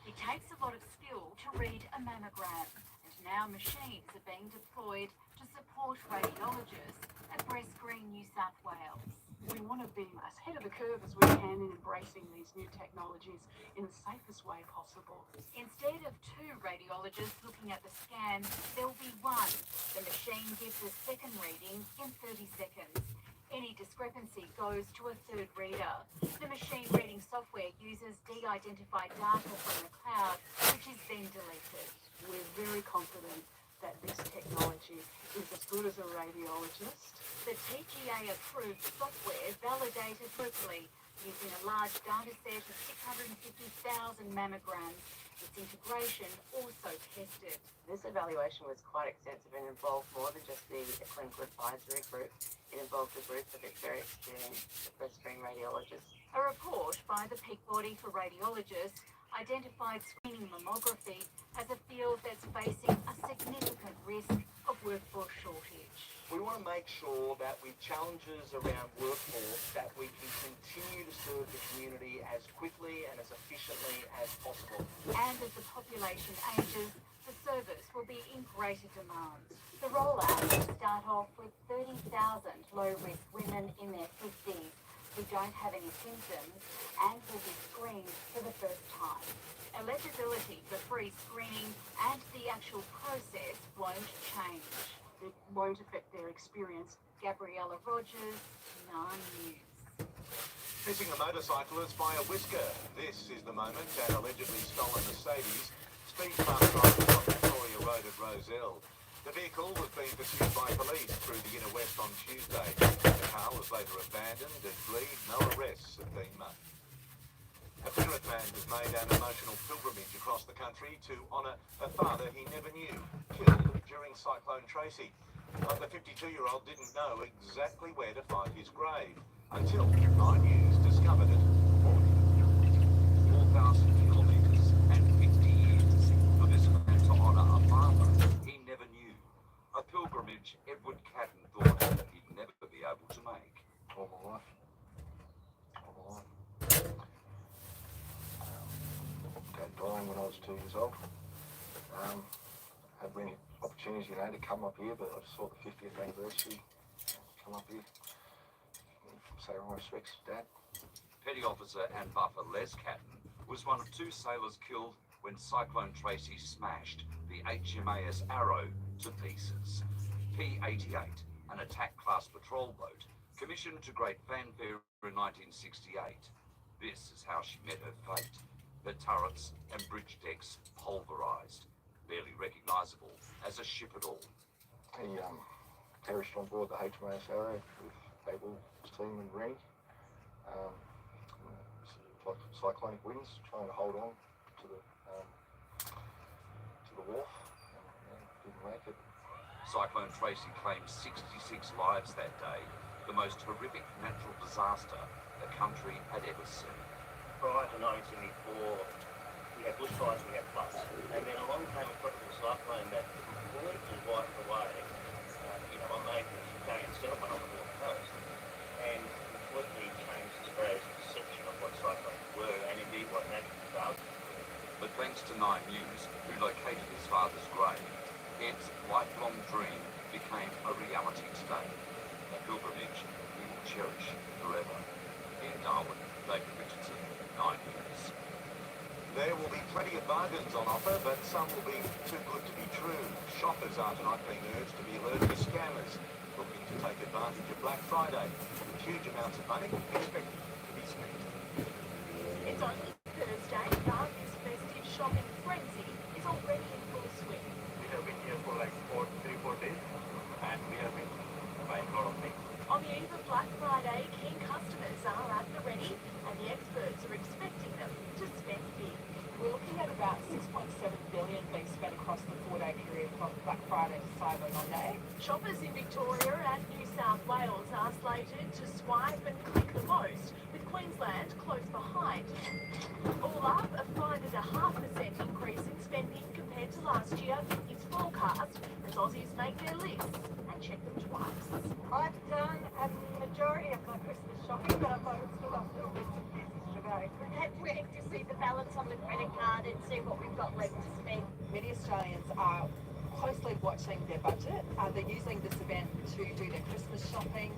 It takes a lot of skill to read a mammogram, and now machines are being deployed to support radiologists at Breast Green, New South Wales. We want to be as ahead of the curve as we can in embracing these new technologies in the safest way possible. Instead of 2 radiologists looking at the scan, there will be 1. The machine gives a second reading in 30 seconds. Any discrepancy goes to a third reader. The machine reading software uses de-identified data from the cloud, which is then deleted. We're very confident that this technology is as good as a radiologist. The TGA-approved software validated locally using a large data set of 650,000 mammograms. Its integration also tested. This evaluation was quite extensive and involved more than just the clinical advisory group. It involved a group of very experienced breast screen radiologists. A report by the Peak Body for Radiologists identified screening mammography as a field that's facing a significant risk of workforce shortage. We want to make sure that with challenges around workforce that we can continue to serve the community as quickly and as efficiently as possible. And as the population ages, the service will be in greater demand. The rollout will start off with 30,000 low-risk women in their 50s who don't have any symptoms and will be screened for the first time. Eligibility for free screening and the actual process won't change. It won't affect their experience. Gabriella Rogers, 9 News. Missing a motorcyclist by a whisker. This is the moment an allegedly stolen Mercedes speed past drivers on Victoria Road at Roselle. The vehicle was being pursued by police through the inner west on Tuesday. The car was later abandoned and no arrests have been made. A Penrith man has made an emotional pilgrimage across the country to honour a father he never knew, killed during Cyclone Tracy. But the 52-year-old didn't know exactly where to find his grave until 9 News discovered it for him. 4,000 kilometres and 50 years for this man to honour a father he never knew. A pilgrimage Edward Catton thought he'd never be able to make. All my life. Dad dying when I was 2 years old. Had many opportunities opportunities, to come up here, but I just thought the 50th anniversary, come up here, say my respects to Dad. Petty Officer and Buffer Les Catton was one of 2 sailors killed when Cyclone Tracy smashed the HMAS Arrow to pieces. P-88, an attack-class patrol boat, commissioned to great fanfare in 1968. This is how she met her fate. Her turrets and bridge decks pulverised, barely recognisable as a ship at all. He perished on board the HMAS Arrow with Abel's team and Rennie. Cyclonic winds trying to hold on to the wharf and didn't make it. Cyclone Tracy claimed 66 lives that day, the most horrific natural disaster the country had ever seen. Prior to 1974, we had bushfires, we had floods, and then along came a tropical cyclone that completely wiped away, a major Australian settlement on the north coast, and completely changed Australia's perception of what cyclones were, and indeed what natural disasters were. But thanks to 9 News, who located his father's grave, Ed's lifelong dream became a reality today. A pilgrimage he will cherish forever. In Darwin, David Richardson, 9 News. There will be plenty of bargains on offer, but some will be too good to be true. Shoppers are tonight being urged to be alert to scammers looking to take advantage of Black Friday. Huge amounts of money expected to be spent. It's only Thursday. Darwin's festive shopping frenzy is already in full swing. We have been here for like 3-4 days, and we have been buying a lot of things. On the eve of Black Friday, keen customers are at the ready, and the experts are expecting them to spend big. We're looking at about $6.7 billion being spent across the 4-day period from Black Friday to Cyber Monday. Shoppers in Victoria and New South Wales are slated to swipe and click the most, with Queensland close behind. All up, a 5.5% increase in spending compared to last year is forecast as Aussies make their lists and check them twice. I've done a majority of my Christmas shopping, but I've still got little bits and pieces to go. We're waiting to see the balance on the credit card and see what we've got left to spend. Many Australians are closely watching their budget. They're using this event to do their Christmas shopping,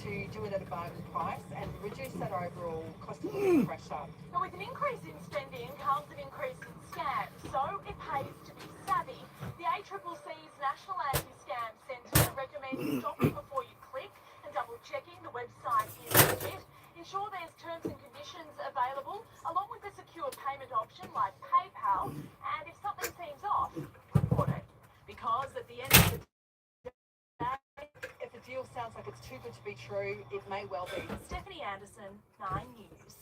to do it at a bargain price and reduce that overall cost of living pressure. Now, with an increase in spending comes an increase in scams, so it pays to be savvy. The ACCC's National Anti-Scam Centre recommends stopping before you click and double-checking the website is legit. Ensure there's terms and conditions available, along with a secure payment option like PayPal, and if something seems off, report it. Because at the end of the day, if a deal sounds like it's too good to be true, it may well be. Stephanie Anderson, 9 News.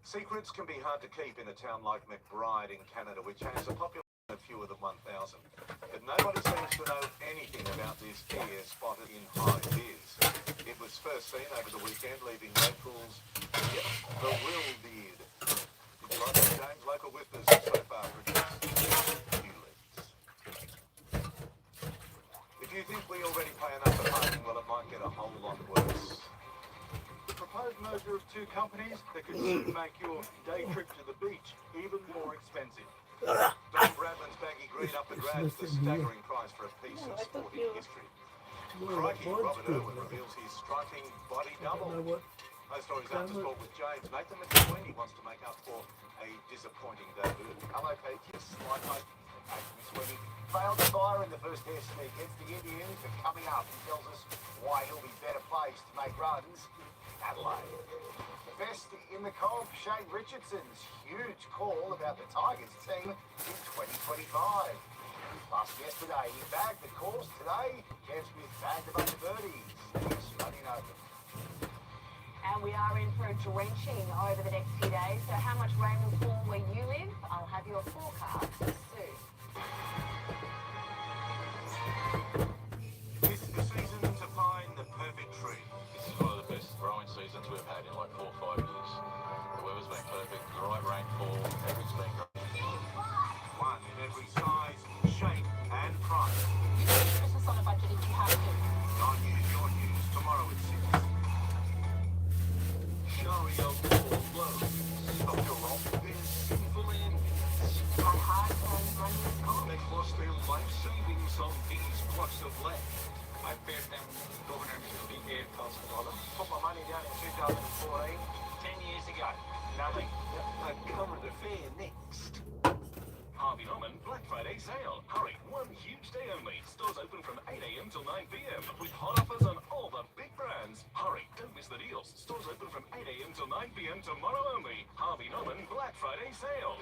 Secrets can be hard to keep in a town like McBride in Canada, which has a population of fewer than 1,000. But nobody seems to know anything about this deer spotted in high vis. It was first seen over the weekend, leaving locals, the real beard. Did you like that, James? Local witnesses so far produced few leads. If you think we already pay enough for parking, well, it might get a whole lot worse. The proposed merger of 2 companies that could soon make your day trip to the beach even more expensive. Don Bradman's baggy green up the grabs the staggering price for a piece of sporting history. Crikey, Robert Irwin reveals his striking body double. Those stories after sport with James. Nathan McSweeney wants to make up for a disappointing debut. Hello, Pete. Yes, my mate, Nathan McSweeney, failed to fire in the first test against the Indians, but coming up, he tells us why he'll be better placed to make runs. Adelaide. The best in the comp, Shane Richardson's huge call about the Tigers team in 2025. Plus, yesterday he bagged the course. Today, Kev Smith bagged a bunch of birdies. He's running open. And we are in for a drenching over the next few days. So how much rain will fall where you live? I'll have your forecast soon. This is the season to find the perfect tree. This is one of the best growing seasons we've had in like 4 or 5 years. The weather's been perfect, the right rainfall, everything's been great. One in every size, shape and price. You can do Christmas on a budget if you have to. 9 News, your news, tomorrow at 6. Sharia overflows. Stop your wrong. This sinful in. My heart and money is gone. Next left. I paid them governance to be $8,000. Put my money down in 2014, 10 years ago. Nothing. I covered the fair next. Harvey Norman Black Friday sale. Hurry, one huge day only. Stores open from 8 a.m. till 9 p.m. with hot offers on all the big brands. Hurry, don't miss the deals. Stores open from 8 a.m. till 9 p.m. tomorrow only. Harvey Norman Black Friday sale.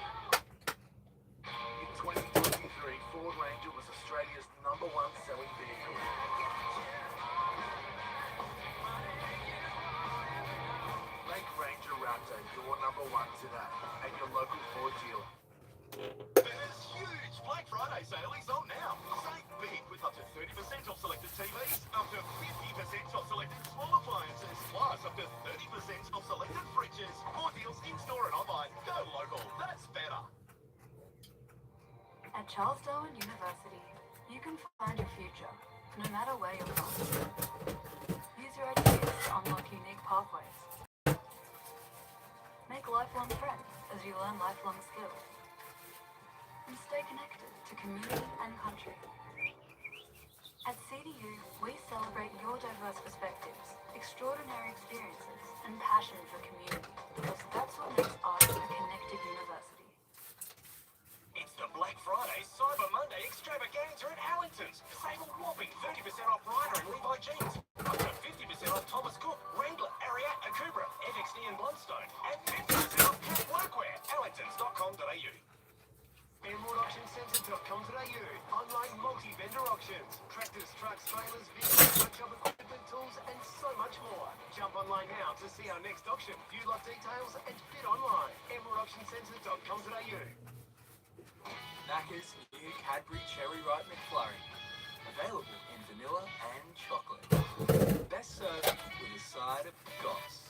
In 2023, Ford Ranger was Australia's #1 selling vehicle. Make Ranger Raptor your #1 today at your local Ford dealer. Bear's huge Black Friday sale is on now. Save big with up to 30% off selected TVs, up to 50% off selected small appliances, plus up to 30% off selected fridges. More deals in-store and online. Go local. That's better. At Charles Darwin University, you can find your future, no matter where you're from. Use your ideas to unlock unique pathways. Make lifelong friends as you learn lifelong skills. And stay connected to community and country. At CDU, we celebrate your diverse perspectives, extraordinary experiences, and passion for community, because that's what makes us a connected university. It's the Black Friday Cyber Monday extravaganza at Allington's. Save a whopping 30% off Ryder and Levi jeans, up to 50% off Thomas Cook, Wrangler, Ariat, Akubra, FXD and Blundstone, and 50% off Cat Workwear. Allingtons.com.au. EmeraldAuctionCentre.com.au. Online multi-vendor auctions. Tractors, trucks, trailers, vehicles, workshop equipment, tools, and so much more. Jump online now to see our next auction, view lot details, and bid online. EmeraldAuctionCentre.com.au. Macca's new Cadbury Cherry Ripe McFlurry. Available in vanilla and chocolate. Best served with a side of goss.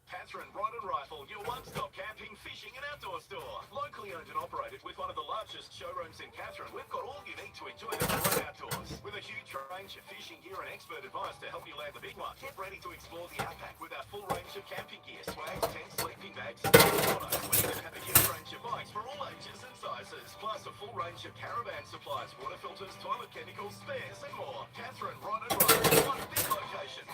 Catherine Rod and Rifle, your one-stop camping, fishing and outdoor store. Locally owned and operated with one of the largest showrooms in Catherine, we've got all you need to enjoy the great outdoors. With a huge range of fishing gear and expert advice to help you land the big one. Get ready to explore the outback with our full range of camping gear, swags, tents, sleeping bags, and autos. We even have a huge range of bikes for all ages and sizes, plus a full range of caravan supplies, water filters, toilet chemicals, spares and more. Catherine Rod and Rifle, one big location.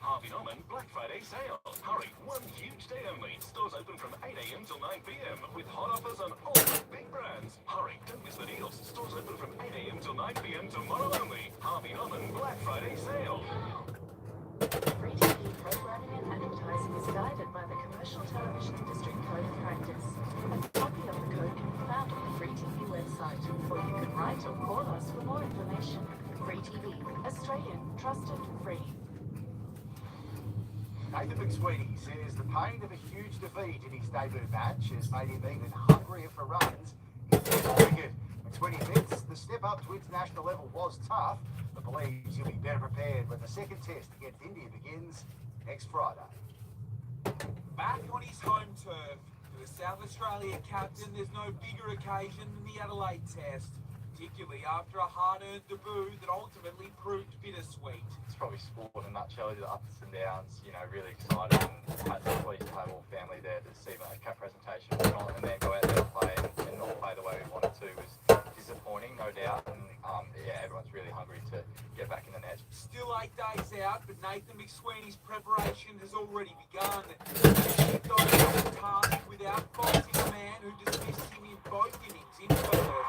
Harvey Norman Black Friday sale. Hurry, one huge day only. Stores open from 8 a.m. till 9 p.m. with hot offers on all the big brands. Hurry, don't miss the deals. Stores open from 8 a.m. till 9 p.m. tomorrow only. Harvey Norman Black Friday sale. Free TV programming and advertising is guided by the Commercial Television Industry Code of Practice. A copy of the code can be found on the Free TV website, or you can write or call us for more information. Free TV, Australian, trusted, free. Nathan McSweeney says the pain of a huge defeat in his debut match has made him even hungrier for runs in cricket. McSweeney admits the step up to international level was tough, but believes he'll be better prepared when the second test against India begins next Friday. Back on his home turf, for the South Australia captain, there's no bigger occasion than the Adelaide Test, particularly after a hard-earned debut that ultimately proved bittersweet. It's probably sport in a nutshell, the ups and downs, really excited and had to please the whole family there to see my cap presentation and then go out there and play and not play the way we wanted to was disappointing, no doubt, and everyone's really hungry to get back in the net. Still 8 days out, but Nathan McSweeney's preparation has already begun. He goes tasked without faulting a man who dismissed him in both innings in Perth.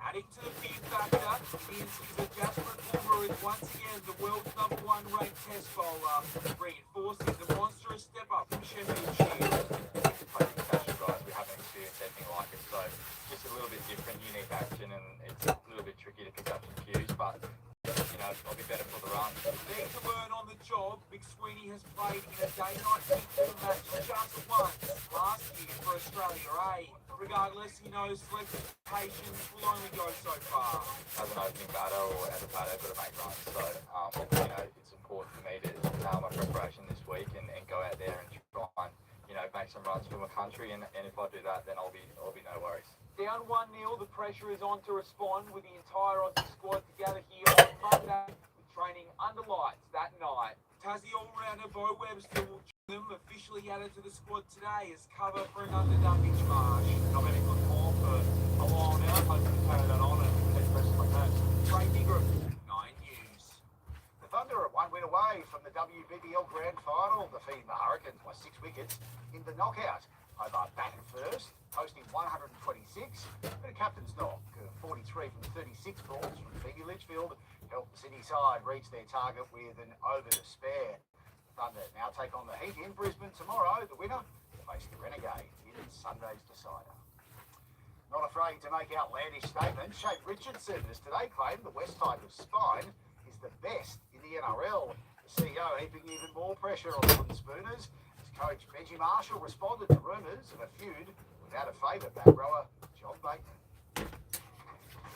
Adding to the fear factor is his adjustment for is once again the world's #1 ranked test bowler, reinforcing the monstrous step up from Sheffield Shield. Guys, we haven't experienced anything like it, so just a little bit different, unique action, and it's a little bit tricky to pick up some cues, but I'll be better for the run. There to learn on the job, McSweeney has played in a day-night team match just once last year for Australia A. Regardless, he knows selected patience will only go so far. As an opening batter or as a batter, I've got to make runs, so it's important for me to nail my preparation this week and go out there and try and make some runs for my country, and if I do that, then I'll be no worries. Down 1-0, the pressure is on to respond with the entire Aussie squad together here on Monday, with training under lights that night. Tassie all-rounder Bo Webster will join them, officially added to the squad today as cover for an underdumping charge. Not been in good form for a while now. Hoping to carry that on and head the rest like that. Ray Ingram, 9 News. The Thunder are 1 win away from the WBBL Grand Final, defeating the Hurricanes by 6 wickets in the knockout. Hobart back at first, posting 126. But a captain's knock, 43 from 36 balls from Phoebe Litchfield, helped the Sydney side reach their target with an over to spare. The Thunder now take on the Heat in Brisbane tomorrow. The winner face the Renegade in Sunday's decider. Not afraid to make outlandish statements, Shane Richardson has today claimed the West Tigers' spine is the best in the NRL. The CEO heaping even more pressure on the Wooden Spooners as coach Benji Marshall responded to rumours of a feud without a favourite back rower, John Bateman.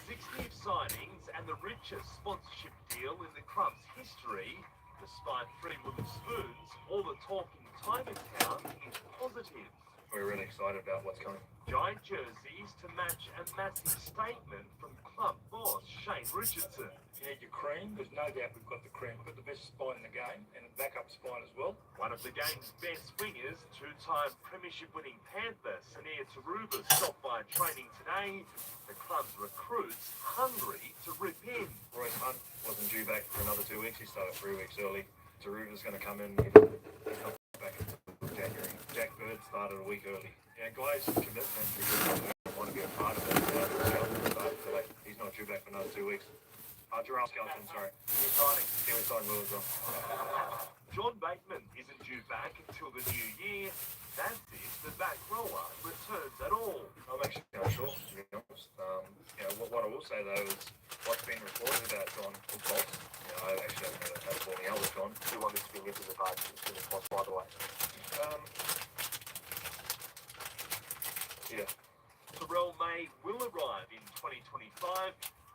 6 new signings and the richest sponsorship deal in the club's history. Despite 3 wooden spoons, all the talk in Tiger Town is positive. We're really excited about what's coming. Giant jerseys to match a massive statement from club boss Shane Richardson. You need your cream, there's no doubt we've got the cream. We've got the best spine in the game and a backup spine as well. One of the game's best wingers, 2-time premiership-winning Panther Sanir Taruba stopped by training today. The club's recruits hungry to rip in. Royce Hunt wasn't due back for another 2 weeks. He started 3 weeks early. Taruba's going to come in. He's not back until January. Jack Bird started a week early. Yeah, guys' commitment because they want to be a part of it. He's not due back for another 2 weeks. Gerald Skelton, sorry. He's signing. He was signed Will as well. John Bateman isn't due back until the new year. That's if the back rower returns at all. I'm actually not sure, to be honest. What I will say, though, is what's been reported about John is false. I actually haven't had a falling out with John. We want this to be nipped in the bud as soon as possible, by the way. Yeah. Terrell May will arrive in 2025.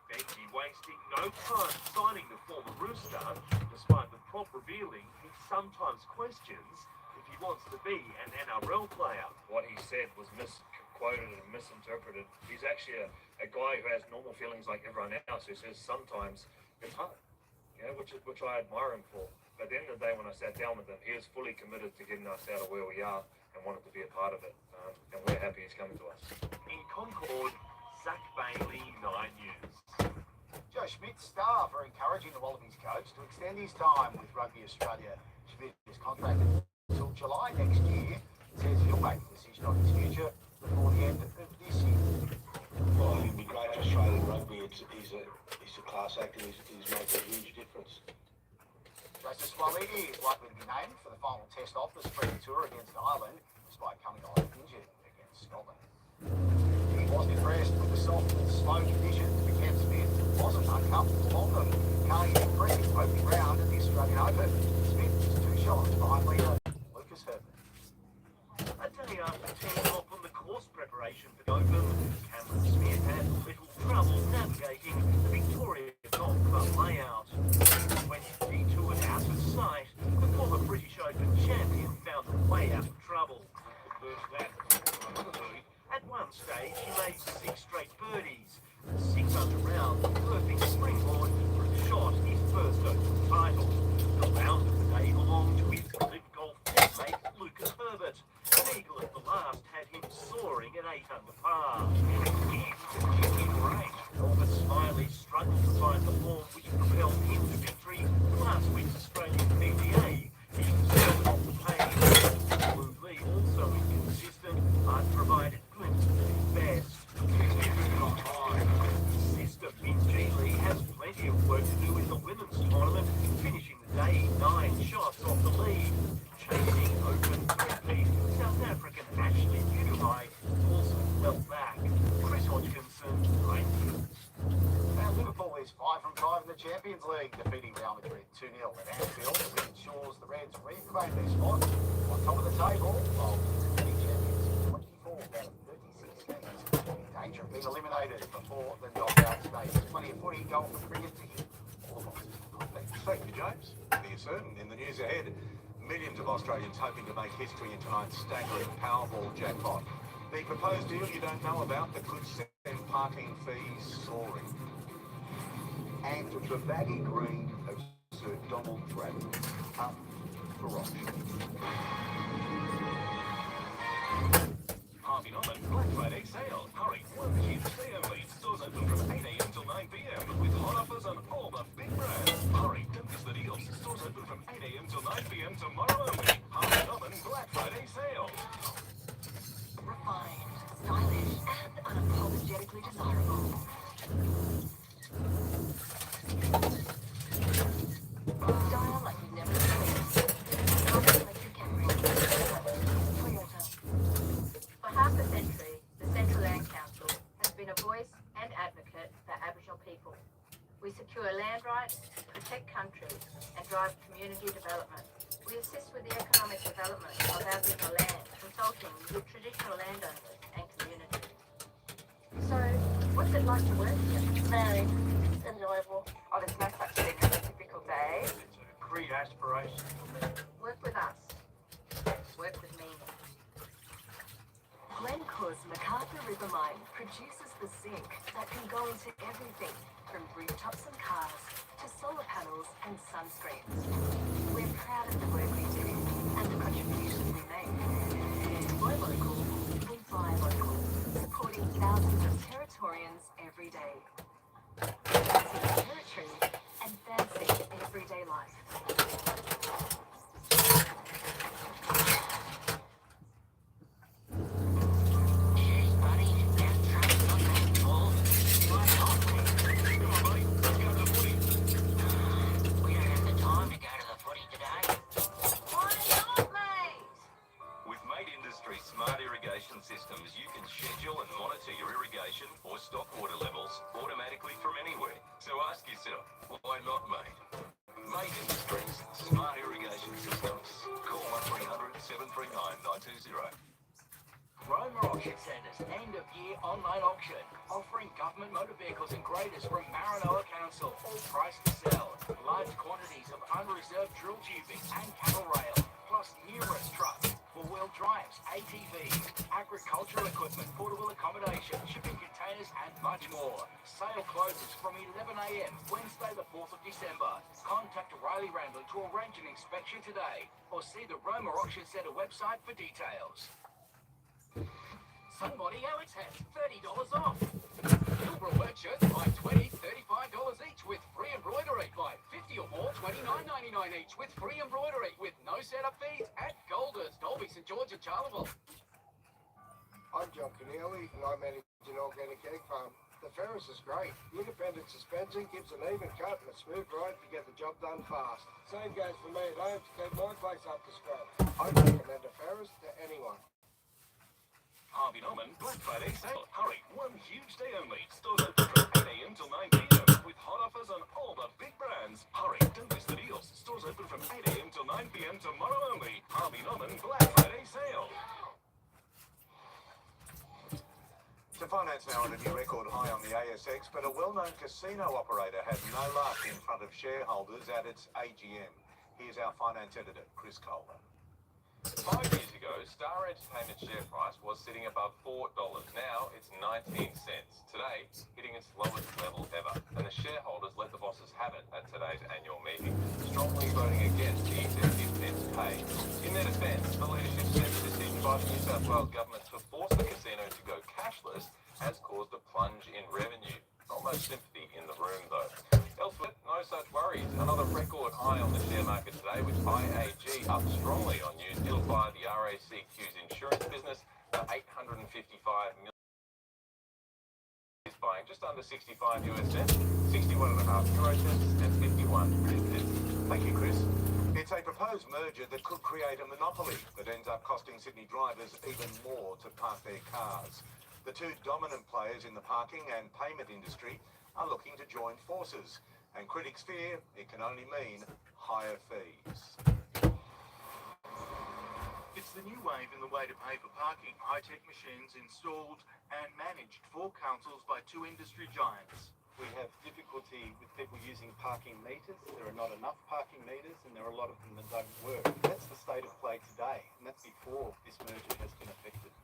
Benji wasting no time signing the former Rooster, despite the prop revealing he sometimes questions if he wants to be an NRL player. What he said was misquoted and misinterpreted. He's actually a guy who has normal feelings like everyone else, who says sometimes it's hard, which I admire him for. But at the end of the day, when I sat down with him, he was fully committed to getting us out of where we are and wanted to be a part of it. And we're happy he's coming to us. In Concord, Zach Bailey, 9 News. Joe Schmidt's staff are encouraging the Wallabies coach to extend his time with Rugby Australia. Schmidt is contracted until July next year. Says he'll make a decision on his future before the end of this year. Well, it'd be great for Australian rugby. He's a class act and he's making a huge difference. Joseph Swalini is likely to be named for the final test of the spring tour against Ireland, despite coming off injured against Scotland. He wasn't impressed with the soft and slow conditions, but Cam Smith wasn't uncomfortable on them, carrying an impressive opening round at the Australian Open. Smith is 2 shots behind leader Lucas Herbert. A day after teeing off on the course preparation for the Open, Cameron Smith had little trouble navigating the Victoria Golf Club layout. When he detoured out of sight, the former British Open champion found a way out of trouble. The first lap of the mood. At one stage, he made 6 straight birdies. 6 under round, the perfect springboard for a shot his first Open title. The round of the day belonged to his Live Golf teammate Lucas Herbert. An eagle at the last had him soaring at 8 under par. In rain, Elvis Smiley struggled to find the form which propelled him to victory last week's Australian PGA. He was held off the page. Blue Lee also inconsistent, but provided glimpses of his best. Sister Min G Lee has plenty of work to do in the women's tournament, finishing the day 9 shots off the lead. Chasing Open three-peat, South African Ashley Uduhai also well back. Chris Hodgkinson, 9 News. Now Liverpool is 5 from 5 in the Champions League, defeating Real Madrid 2-0 at Anfield. The win ensures the Reds reclaim their spot on top of the table of the champions. 24 out of 36 games. In danger of being eliminated before the knockout stage. Plenty of footy going from cricket to hit. All the boxes. Thank you, James. Be certain. In the news ahead, millions of Australians hoping to make history in tonight's staggering Powerball jackpot. The proposed deal you don't know about that could send parking fees soaring. And the baggy green of to Donald Bradley. Up for auction. Harvey Norman Black Friday sale. Hurry, one Tuesday only. Stores open from 8 a.m. till 9 p.m. with hot offers on all the big brands. Hurry, don't miss the deals. Stores open from 8 a.m. till 9 p.m. tomorrow only. Harvey Norman Black Friday sale. Refined, stylish, and unapologetically desirable. Style like you've never seen. Comfort like you can reach. Toyota. For half a century, the Central Land Council has been a voice and advocate for Aboriginal people. We secure land rights, protect country, and drive community development. We assist with the economic development of Aboriginal land, consulting with traditional landowners and communities. So, what's it like to work here? Very enjoyable. Oh, there's no such thing as a typical day. Great aspirations. Work with us. Work with me. Glencore's MacArthur River Mine produces the zinc that can go into everything from rooftops and cars to solar panels and sunscreens. We're proud of the work we do and the contributions we make. We're local, we buy local, supporting thousands of Territorians every day. Advancing territory, advancing everyday life. Smart irrigation systems, you can schedule and monitor your irrigation or stock water levels automatically from anywhere. So ask yourself, why not Mate? Mate Industries, smart irrigation systems. Call 1300 739 920. Roma Auction Centre's end-of-year online auction, offering government motor vehicles and graders from Maranoa Council, all priced to sell. Large quantities of unreserved drill tubing and cattle rail, plus numerous trucks, four-wheel drives, ATVs, agricultural equipment, portable accommodation, shipping containers, and much more. Sale closes from 11 a.m. Wednesday the 4th of December. Contact Riley Randall to arrange an inspection today, or see the Roma Auction Centre website for details. Somebody Alex has $30 off. Silver work shirts buy $20, $35 each with free embroidery. Buy 50 or more, $29.99 each with free embroidery with no setup fees at Golders, Dolby, St George and Charleville. I'm John Keneally and I manage an organic egg farm. The Ferris is great. The independent suspension gives an even cut and a smooth ride to get the job done fast. Same goes for me at home to keep my place up to scratch. I recommend a Ferris to anyone. Harvey Norman Black Friday sale. Hurry, one huge day only. Stores open from 8 a.m. till 9 p.m. with hot offers on all the big brands. Hurry, don't miss the deals. Stores open from 8 a.m. till 9 p.m. tomorrow only. Harvey Norman Black Friday sale. To finance now at a new record high on the ASX, but a well-known casino operator had no luck in front of shareholders at its AGM. Here's our finance editor, Chris Coleman. 5 years ago, Star Entertainment's share price was sitting above $4. Now it's 19 cents. Today, hitting its lowest level ever. And the shareholders let the bosses have it at today's annual meeting, strongly voting against the executive fence pay. In their defence, the leadership said the decision by the New South Wales government to force the casino to go cashless has caused a plunge in revenue. Not much sympathy in the room, though. Elsewhere, no such worries. Another record high on the share market today, with IAG up strongly on news deal by the RACQ's insurance business for $855 million. Is buying just under 65 US cents, 61.5 euro cents, and 51 British cents. Thank you, Chris. It's a proposed merger that could create a monopoly that ends up costing Sydney drivers even more to park their cars. The two dominant players in the parking and payment industry are looking to join forces, and critics fear it can only mean higher fees. It's the new wave in the way to pay for parking. High-tech machines installed and managed for councils by two industry giants. We have difficulty with people using parking meters. There are not enough parking meters and there are a lot of them that don't work. That's the state of play today, and that's before this merger has been effected.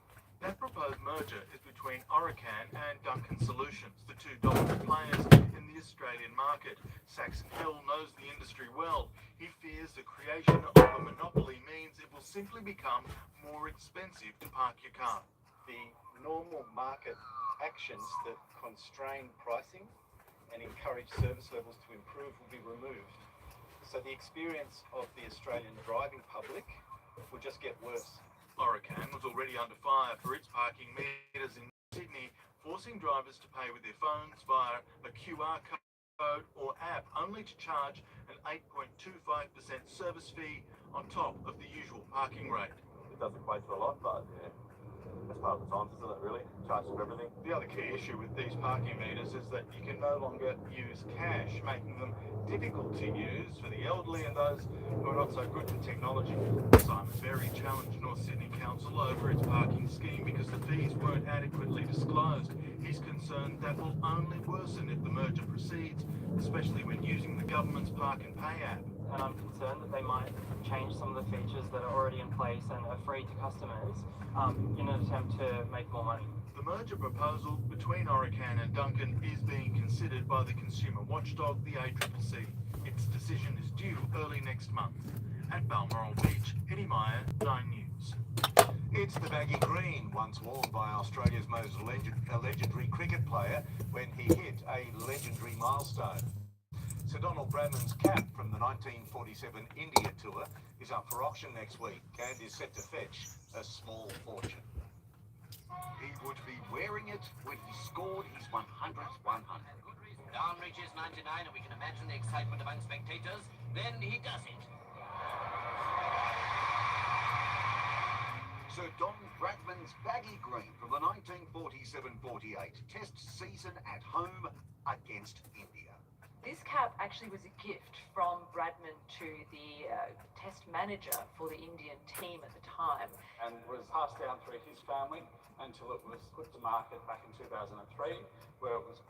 That proposed merger is between Orican and Duncan Solutions, the two dominant players in the Australian market. Saxon Hill knows the industry well. He fears the creation of a monopoly means it will simply become more expensive to park your car. The normal market actions that constrain pricing and encourage service levels to improve will be removed. So the experience of the Australian driving public will just get worse. Orican was already under fire for its parking meters in Sydney, forcing drivers to pay with their phones via a QR code or app, only to charge an 8.25% service fee on top of the usual parking rate. It does equate to a lot, but yeah, that's part of the times, isn't it, really? Charges for everything. The other key issue with these parking meters is that you can no longer use cash, making them difficult to use for the elderly and those who are not so good with technology. Simon Berry challenged North Sydney Council over its parking scheme because the fees weren't adequately disclosed. He's concerned that will only worsen if the merger proceeds, especially when using the government's Park and Pay app. And I'm concerned that they might change some of the features that are already in place and are free to customers in an attempt to make more money. The merger proposal between Orican and Duncan is being considered by the consumer watchdog, the ACCC. Its decision is due early next month. At Balmoral Beach, Eddie Meyer, 9 News. It's the baggy green, once worn by Australia's most legendary cricket player when he hit a legendary milestone. Sir Donald Bradman's cap from the 1947 India tour is up for auction next week and is set to fetch a small fortune. He would be wearing it when he scored his 100th 100. Down reaches 99 and we can imagine the excitement among spectators. Then he does it. Sir Don Bradman's baggy green from the 1947-48 Test season at home against India. This cap actually was a gift from Bradman to the test manager for the Indian team at the time. And was passed down through his family until it was put to market back in 2003, where it was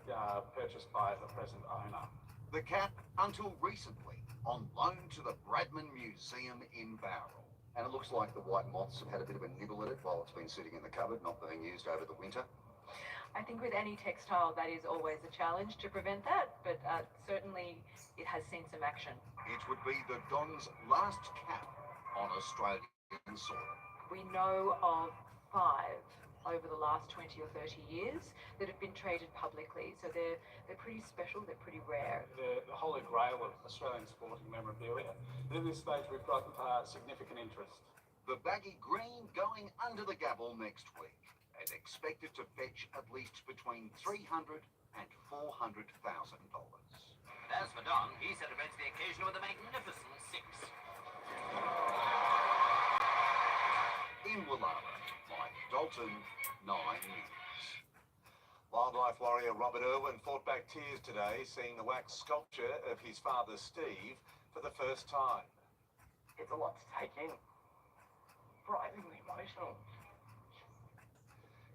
purchased by the present owner. The cap, until recently, on loan to the Bradman Museum in Bowral. And it looks like the white moths have had a bit of a nibble at it while it's been sitting in the cupboard, not being used over the winter. I think with any textile, that is always a challenge to prevent that, but certainly it has seen some action. It would be the Don's last cap on Australian soil. We know of 5 over the last 20 or 30 years that have been traded publicly, so they're pretty special, they're pretty rare. The holy grail of Australian sporting memorabilia. And at this stage we've got significant interest. The baggy green going under the gavel next week and expected to fetch at least between $300,000 and $400,000. As for Don, he celebrates the occasion with a magnificent 6. In Woollahra, Mike Dalton, 9 News. Wildlife warrior Robert Irwin fought back tears today, seeing the wax sculpture of his father Steve for the first time. It's a lot to take in. Frighteningly emotional.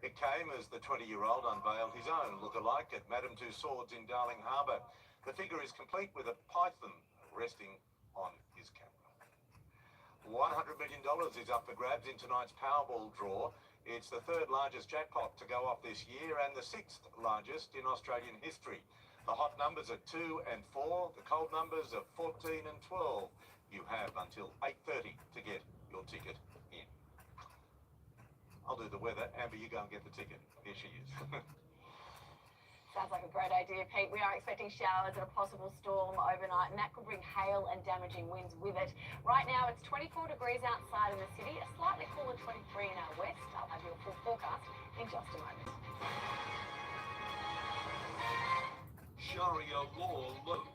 It came as the 20-year-old unveiled his own look-alike at Madame Tussauds in Darling Harbour. The figure is complete with a python resting on his camera. $100 million is up for grabs in tonight's Powerball draw. It's the 3rd largest jackpot to go off this year and the 6th largest in Australian history. The hot numbers are 2 and 4, the cold numbers are 14 and 12. You have until 8:30 to get your ticket in. I'll do the weather. Amber, you go and get the ticket. Here she is. Sounds like a great idea, Pete. We are expecting showers and a possible storm overnight, and that could bring hail and damaging winds with it. Right now, it's 24 degrees outside in the city, a slightly cooler 23 in our west. I'll have your full forecast in just a moment. Sharia law loans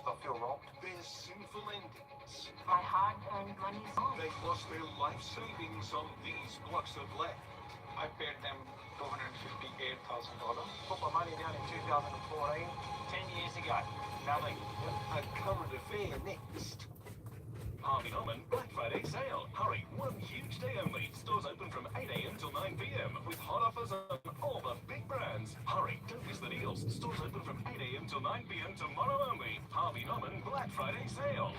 are corrupt. Their sinful endings. My hard-earned money. They've lost their life savings on these blocks of land. I paid them $258,000. Put my money down in 2014, 10 years ago. Nothing. A current affair next. Harvey Norman Black Friday sale. Hurry, one huge day only. Stores open from 8 a.m. till 9 p.m. with hot offers on all the big brands. Hurry, don't miss the deals. Stores open from 8 a.m. till 9 p.m. tomorrow only. Harvey Norman Black Friday sale.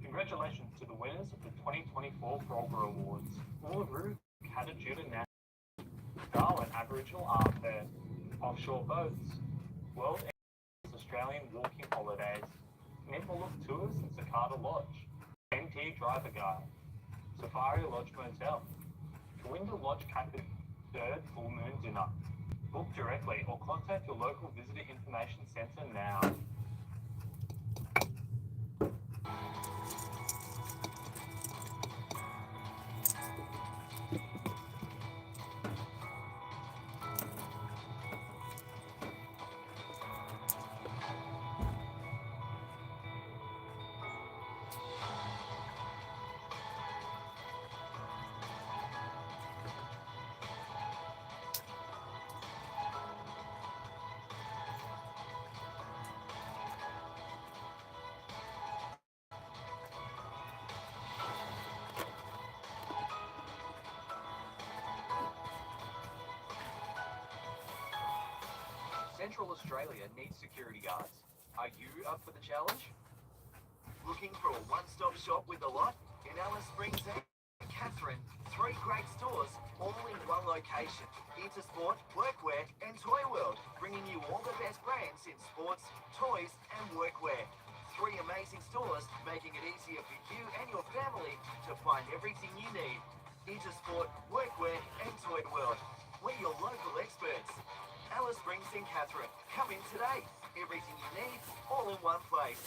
Congratulations to the winners of the 2024 Frogger Awards. Uluru Katajuda National Darwin Aboriginal Art Fair. Offshore boats. World Australian Walking Holidays. Nipaluk Tours and Cicada Lodge. NT Driver Guide. Safari Lodge Motel. Kawinda Lodge Cafe. Third Full Moon Dinner. Book directly or contact your local visitor information centre now. Central Australia needs security guards. Are you up for the challenge? Looking for a one-stop shop with a lot? In Alice Springs and Catherine, 3 great stores, all in one location. Intersport, Workwear and Toy World, bringing you all the best brands in sports, toys and workwear. 3 amazing stores, making it easier for you and your family to find everything you need. Intersport, Workwear and Toy World. We're your local experts. Alice Springs and Catherine. Come in today. Everything you need, all in one place.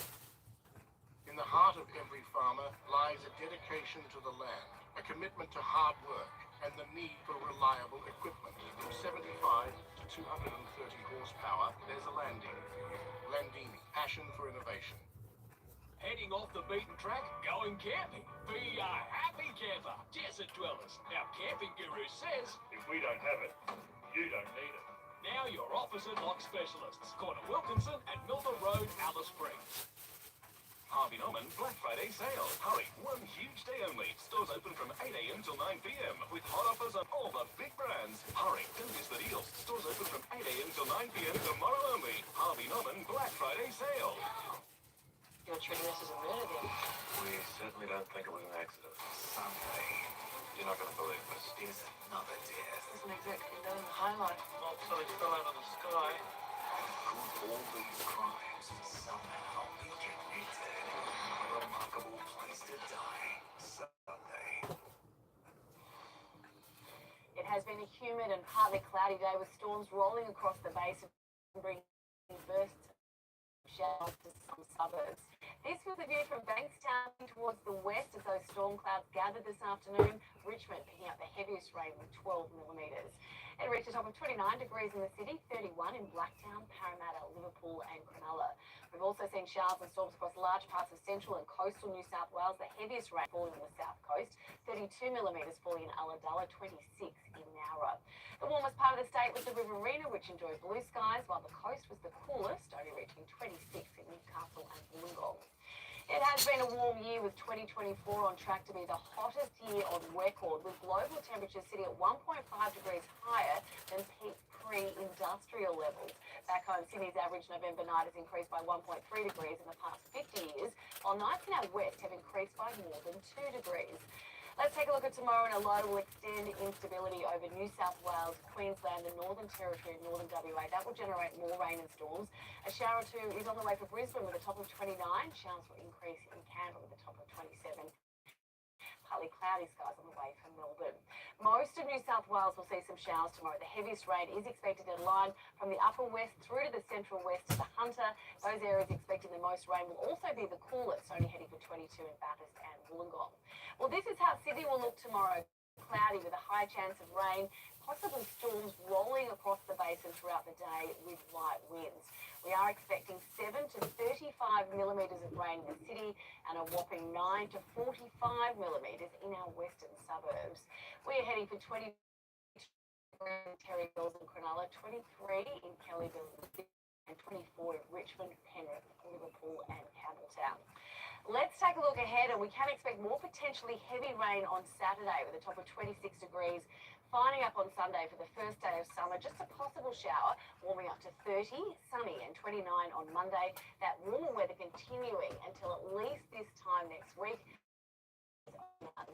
In the heart of every farmer lies a dedication to the land, a commitment to hard work, and the need for reliable equipment. From 75 to 230 horsepower, there's a Landini, passion for innovation. Heading off the beaten track, going camping. Be a happy camper. Desert dwellers. Now Camping Guru says, If we don't have it, you don't need it. now your opposite lock specialists. Corner Wilkinson and Milner Road, Alice Springs. Harvey Norman Black Friday sale. Hurry, one huge day only. Stores open from 8 a.m. till 9 p.m. with hot offers on all the big brands. Hurry, don't miss the deals. Stores open from 8 a.m. till 9 p.m. tomorrow only. Harvey Norman Black Friday sale. You're treating this as a murder then? We certainly don't think it was an accident. Someday, you're not going to believe this. Is another death. Isn't exactly known the highlight. Not so it fell out of the sky. Could all these crimes somehow be connected? A remarkable place to die someday. It has been a humid and partly cloudy day with storms rolling across the basin, bringing bursts of showers to some suburbs. This was the view from Bankstown towards the west as those storm clouds gathered this afternoon. Richmond picking up the heaviest rain with 12 millimetres. It reached a top of 29 degrees in the city, 31 in Blacktown, Parramatta, Liverpool and Cronulla. We've also seen showers and storms across large parts of central and coastal New South Wales. The heaviest rain falling on the south coast, 32 millimetres falling in Ulladulla, 26 in Nowra. The warmest part of the state was the Riverina, which enjoyed blue skies, while the coast was the coolest, only reaching 26 in Newcastle and Wollongong. It has been a warm year with 2024 on track to be the hottest year on record, with global temperatures sitting at 1.5 degrees higher than peak pre-industrial levels. Back home, Sydney's average November night has increased by 1.3 degrees in the past 50 years, while nights in our west have increased by more than 2 degrees. Let's take a look at tomorrow, and a low will extend instability over New South Wales, Queensland, the Northern Territory and Northern WA. That will generate more rain and storms. A shower or two is on the way for Brisbane with a top of 29. Showers will increase in Canberra with a top of 27. Partly cloudy skies on the way for Melbourne. Most of New South Wales will see some showers tomorrow. The heaviest rain is expected to line from the upper west through to the central west to the Hunter. Those areas expecting the most rain will also be the coolest, only heading for 22 in Bathurst and Wollongong. Well, this is how Sydney will look tomorrow. Cloudy with a high chance of rain, possibly storms rolling across the basin throughout the day with light winds. We are expecting 7 to 35 millimetres of rain in the city and a whopping 9 to 45 millimetres in our western suburbs. We are heading for 20 in Terryville and Cronulla, 23 in Kellyville and 24 in Richmond, Penrith, Liverpool and Campbelltown. Let's take a look ahead, and we can expect more potentially heavy rain on Saturday with a top of 26 degrees. Finding up on Sunday for the first day of summer, just a possible shower, warming up to 30, sunny and 29 on Monday. That warmer weather continuing until at least this time next week.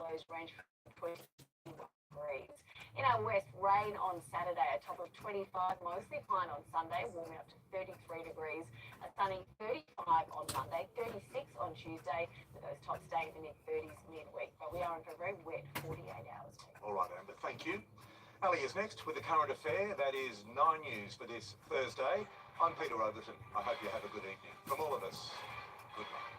lows range from 20 degrees. In our west, rain on Saturday, a top of 25, mostly fine on Sunday, warming up to 33 degrees. A sunny 35 on Monday, 36 on Tuesday, with those tops staying in the mid-30s midweek. But we are in for a very wet 48 hours. All right, Amber, thank you. Ali is next with the current affair. That is 9 News for this Thursday. I'm Peter Overton. I hope you have a good evening. From all of us, good night.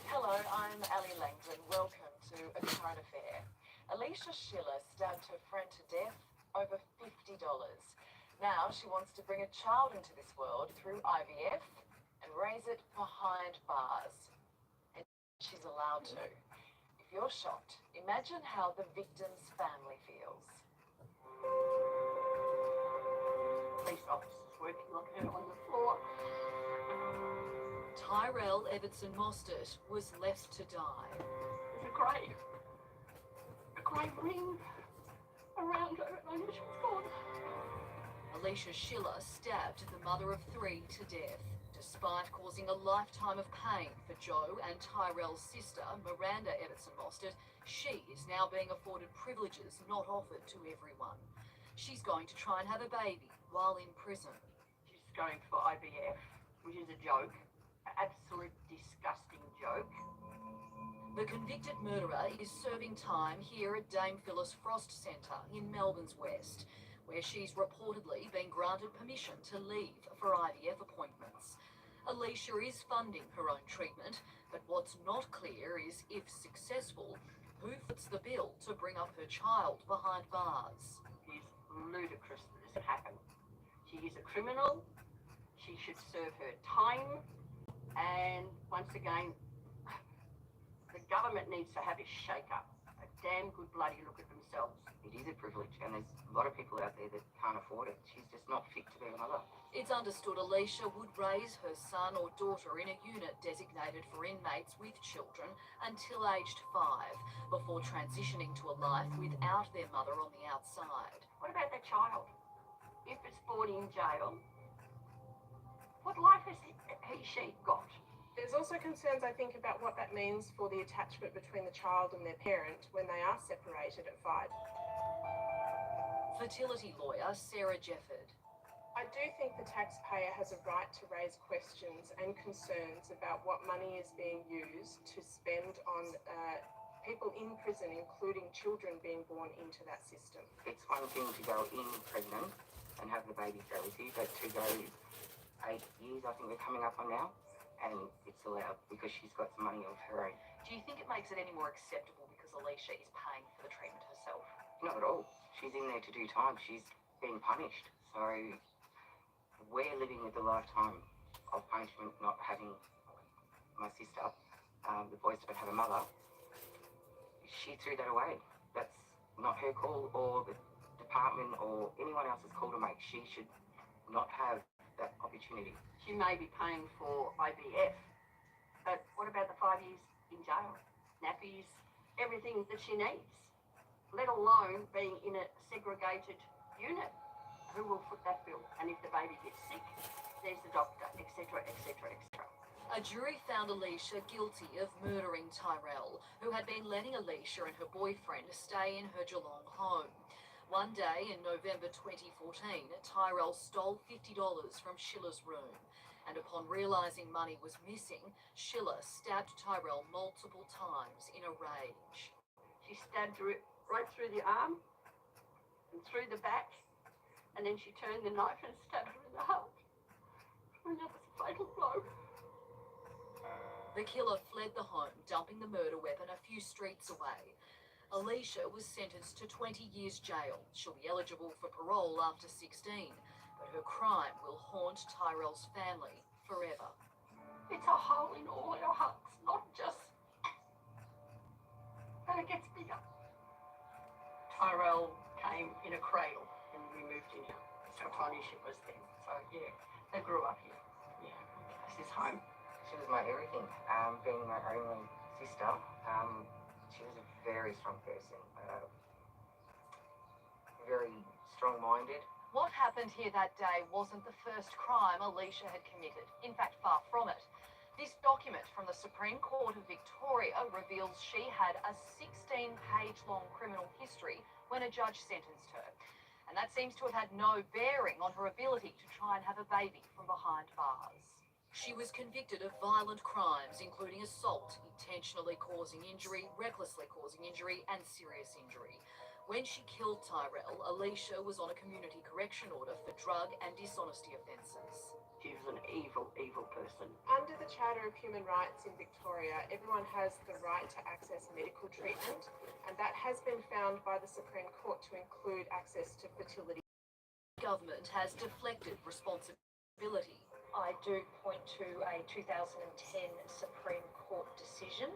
Hello, I'm Ali Langdon. Welcome to A Current Affair. Alicia Schiller stabbed her friend to death over $50. Now she wants to bring a child into this world through IVF and raise it behind bars. And she's allowed to. If you're shocked, imagine how the victim's family feels. Police officers working on her on the floor. Tyrell Everton Mostert was left to die. There's a grey ring around her, and I knew she was gone. Alicia Schiller stabbed the mother of 3 to death, despite causing a lifetime of pain for Joe and Tyrell's sister, Miranda Everton Mostert. She is now being afforded privileges not offered to everyone. She's going to try and have a baby while in prison. She's going for IVF, which is a joke. Absolute disgusting joke. The convicted murderer is serving time here at Dame Phyllis Frost Centre in Melbourne's West, where she's reportedly been granted permission to leave for IVF appointments. Alicia is funding her own treatment, but what's not clear is, if successful, who foots the bill to bring up her child behind bars. It is ludicrous that this happened. She is a criminal. She should serve her time. And once again, the government needs to have a shake-up, a damn good bloody look at themselves. It is a privilege, and there's a lot of people out there that can't afford it. She's just not fit to be a mother. It's understood Alicia would raise her son or daughter in a unit designated for inmates with children until aged 5, before transitioning to a life without their mother on the outside. What about the child? If it's born in jail, what life has she got? There's also concerns, I think, about what that means for the attachment between the child and their parent when they are separated at 5. Fertility lawyer Sarah Jefford. I do think the taxpayer has a right to raise questions and concerns about what money is being used to spend on people in prison, including children being born into that system. It's one thing to go in pregnant and have the baby go with you, but to go 8 years, I think we're coming up on now, and it's allowed because she's got some money of her own. Do you think it makes it any more acceptable because Alicia is paying for the treatment herself? Not at all. She's in there to do time. She's being punished. So we're living with a lifetime of punishment, not having my sister. The boys don't have a mother. She threw that away. That's not her call or the department or anyone else's call to make. She should not have that opportunity. She may be paying for IVF, but what about the 5 years in jail? Nappies, everything that she needs, let alone being in a segregated unit. Who will foot that bill? And if the baby gets sick, there's the doctor, etc., etc., etc. A jury found Alicia guilty of murdering Tyrell, who had been letting Alicia and her boyfriend stay in her Geelong home. One day in November 2014, Tyrell stole $50 from Schiller's room, and upon realising money was missing, Schiller stabbed Tyrell multiple times in a rage. She stabbed her right through the arm and through the back, and then she turned the knife and stabbed her in the heart. And that was a fatal blow. The killer fled the home, dumping the murder weapon a few streets away. Alicia was sentenced to 20 years jail. She'll be eligible for parole after 16, but her crime will haunt Tyrell's family forever. It's a hole in all our hearts, not just... And it gets bigger. Tyrell came in a cradle and we moved in here. That's how tiny she was then. So yeah, they grew up here. Yeah, this is home. She was my everything. Being my only sister, she was a very strong person. happened here that day wasn't the first crime Alicia had committed. In fact, far from it. This document from the Supreme Court of Victoria reveals she had a 16-page-long criminal history when a judge sentenced her. And that seems to have had no bearing on her ability to try and have a baby from behind bars. She was convicted of violent crimes, including assault, intentionally causing injury, recklessly causing injury, and serious injury. When she killed Tyrell, Alicia was on a community correction order for drug and dishonesty offences. She was an evil, evil person. Under the Charter of Human Rights in Victoria, everyone has the right to access medical treatment, and that has been found by the Supreme Court to include access to fertility. Government has deflected responsibility. I do point to a 2010 Supreme Court decision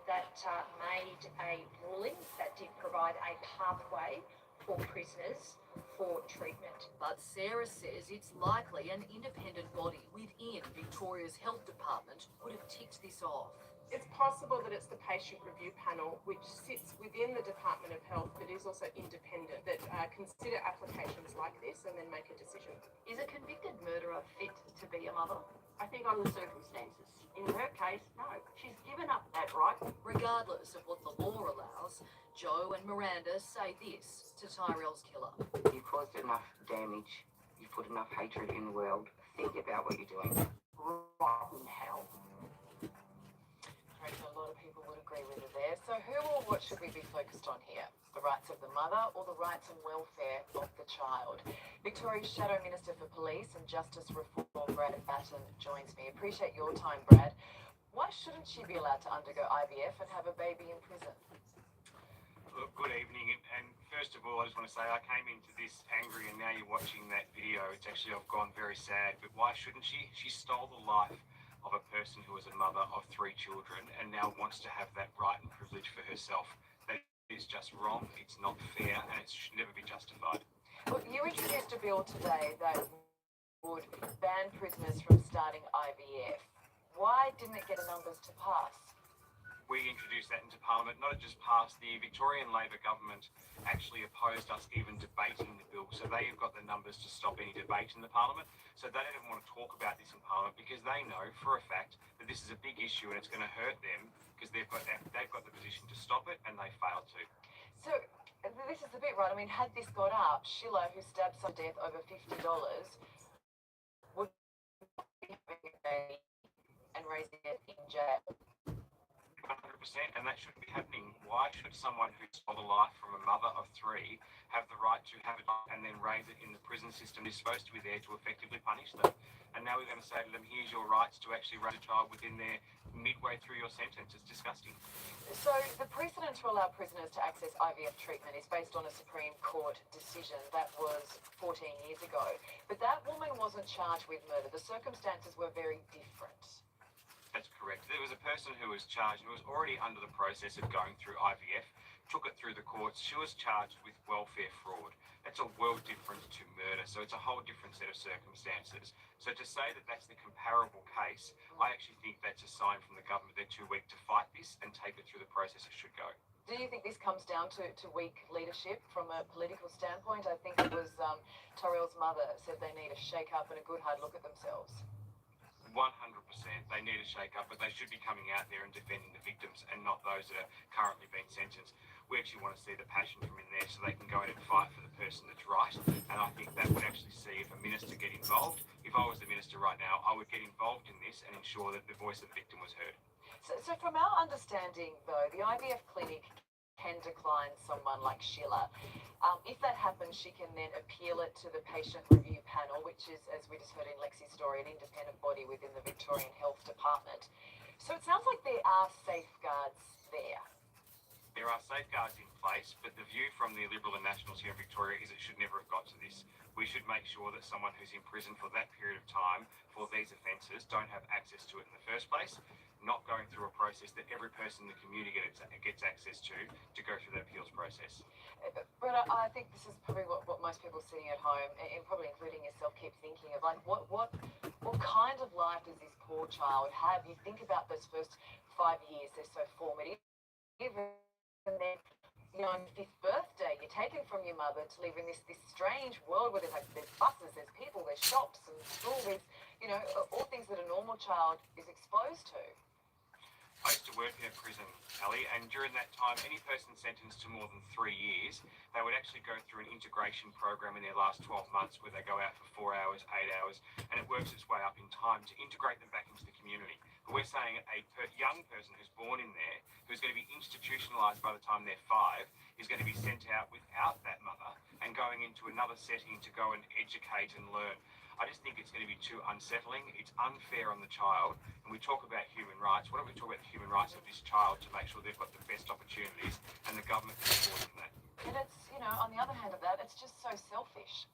that made a ruling that did provide a pathway for prisoners for treatment. But Sarah says it's likely an independent body within Victoria's Health Department would have ticked this off. It's possible that it's the patient review panel, which sits within the Department of Health but is also independent, that consider applications like this and then make a decision. Is a convicted murderer fit to be a mother? I think on the circumstances. In her case, no. She's given up that right. Regardless of what the law allows, Joe and Miranda say this to Tyrell's killer. You've caused enough damage. You've put enough hatred in the world. Think about what you're doing. Rotten hell. I reckon a lot of people would agree with her there. So who or what should we be focused on here? The rights of the mother or the rights and welfare of the child? Victoria's Shadow Minister for Police and Justice Reform, Brad Batten, joins me. Appreciate your time, Brad. Why shouldn't she be allowed to undergo IVF and have a baby in prison? Look, good evening, and first of all, I just want to say I came into this angry, and now you're watching that video. It's actually, I've gone very sad, but why shouldn't she? She stole the life of a person who was a mother of 3 children and now wants to have that right and privilege for herself. That is just wrong, it's not fair, and it should never be justified. Look, you introduced a bill today that would ban prisoners from starting IVF. Why didn't it get a numbers to pass? We introduced that into Parliament, not it just passed. The Victorian Labor government actually opposed us even debating the bill, so they've got the numbers to stop any debate in the Parliament. So they don't even want to talk about this in Parliament because they know for a fact that this is a big issue and it's going to hurt them because they've got the position to stop it and they failed to. So this is the bit, right? I mean, had this got up, Sheila, who stabbed some death over $50, would be having a baby and raising it in jail. 100%, and that shouldn't be happening. Why should someone who stole the life from a mother of 3 have the right to have it and then raise it in the prison system? Is supposed to be there to effectively punish them. And now we're going to say to them, here's your rights to actually raise a child within there midway through your sentence. It's disgusting. So the precedent to allow prisoners to access IVF treatment is based on a Supreme Court decision that was 14 years ago. But that woman wasn't charged with murder. The circumstances were very different. That's correct. There was a person who was charged, who was already under the process of going through IVF, took it through the courts. She was charged with welfare fraud. That's a world different to murder, so it's a whole different set of circumstances. So to say that that's the comparable case, I actually think that's a sign from the government they're too weak to fight this and take it through the process it should go. Do you think this comes down to weak leadership from a political standpoint? I think it was Tyrell's mother said they need a shake-up and a good hard look at themselves. 100%. They need a shake-up, but they should be coming out there and defending the victims and not those that are currently being sentenced. We actually want to see the passion from in there so they can go in and fight for the person that's right. And I think that would actually see if a minister get involved. If I was the minister right now, I would get involved in this and ensure that the voice of the victim was heard. So from our understanding, though, the IVF clinic can decline someone like Sheila. If that happens, she can then appeal it to the patient review panel, which is, as we just heard in Lexi's story, an independent body within the Victorian Health Department. So it sounds like there are safeguards there. There are safeguards in place, but the view from the Liberal and Nationals here in Victoria is it should never have got to this. We should make sure that someone who's in prison for that period of time for these offences don't have access to it in the first place, not going through a process that every person in the community gets access to go through that appeals process. But I think this is probably what most people sitting at home, and probably including yourself, keep thinking of. Like, what kind of life does this poor child have? You think about those first 5 years, they're so formative. And then on your 5th birthday, you're taken from your mother to live in this strange world where there's buses, there's people, there's shops and school, there's, all things that a normal child is exposed to. I used to work in a prison, Ali, and during that time, any person sentenced to more than 3 years, they would actually go through an integration program in their last 12 months where they go out for 4 hours, 8 hours, and it works its way up in time to integrate them back into the community. But we're saying a young person who's born in there, who's going to be institutionalised by the time they're 5, is going to be sent out without that mother and going into another setting to go and educate and learn. I just think it's going to be too unsettling. It's unfair on the child. And we talk about human rights. Why don't we talk about the human rights of this child to make sure they've got the best opportunities and the government can support them that? And it's, on the other hand of that, it's just so selfish.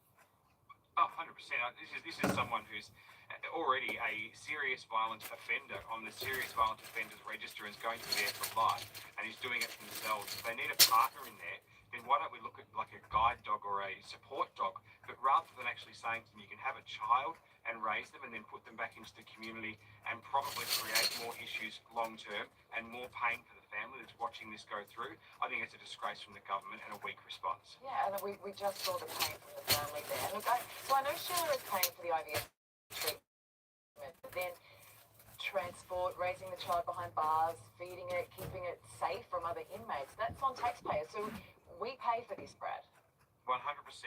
Oh, 100%. This is someone who's already a serious violent offender on the serious violent offenders register and is going to be there for life and is doing it for themselves. If they need a partner in there, then why don't we look at like a guide dog or a support dog? But rather than actually saying to them, you can have a child and raise them and then put them back into the community and probably create more issues long term and more pain for the family that's watching this go through, I think it's a disgrace from the government and a weak response. Yeah, and we just saw the pain from the family there. Look, so I know Sheila is paying for the IVF treatment, but then transport, raising the child behind bars, feeding it, keeping it safe from other inmates, that's on taxpayers. So we pay for this, Brad. 100%,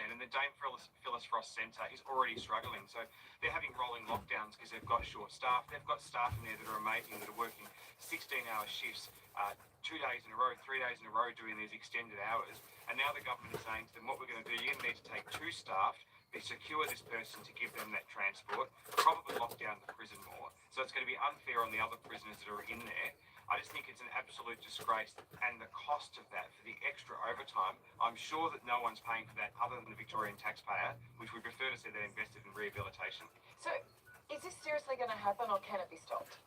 and the Dame Phyllis Frost Centre is already struggling. So they're having rolling lockdowns because they've got short staff. They've got staff in there that are amazing, that are working 16-hour shifts, 2 days in a row, 3 days in a row doing these extended hours. And now the government is saying to them, what we're going to do, you're going to need to take 2 staff, secure this person to give them that transport, probably lock down the prison more. So it's going to be unfair on the other prisoners that are in there. I just think it's an absolute disgrace, and the cost of that for the extra overtime, I'm sure that no one's paying for that other than the Victorian taxpayer, which we prefer to see that invested in rehabilitation. So is this seriously going to happen, or can it be stopped?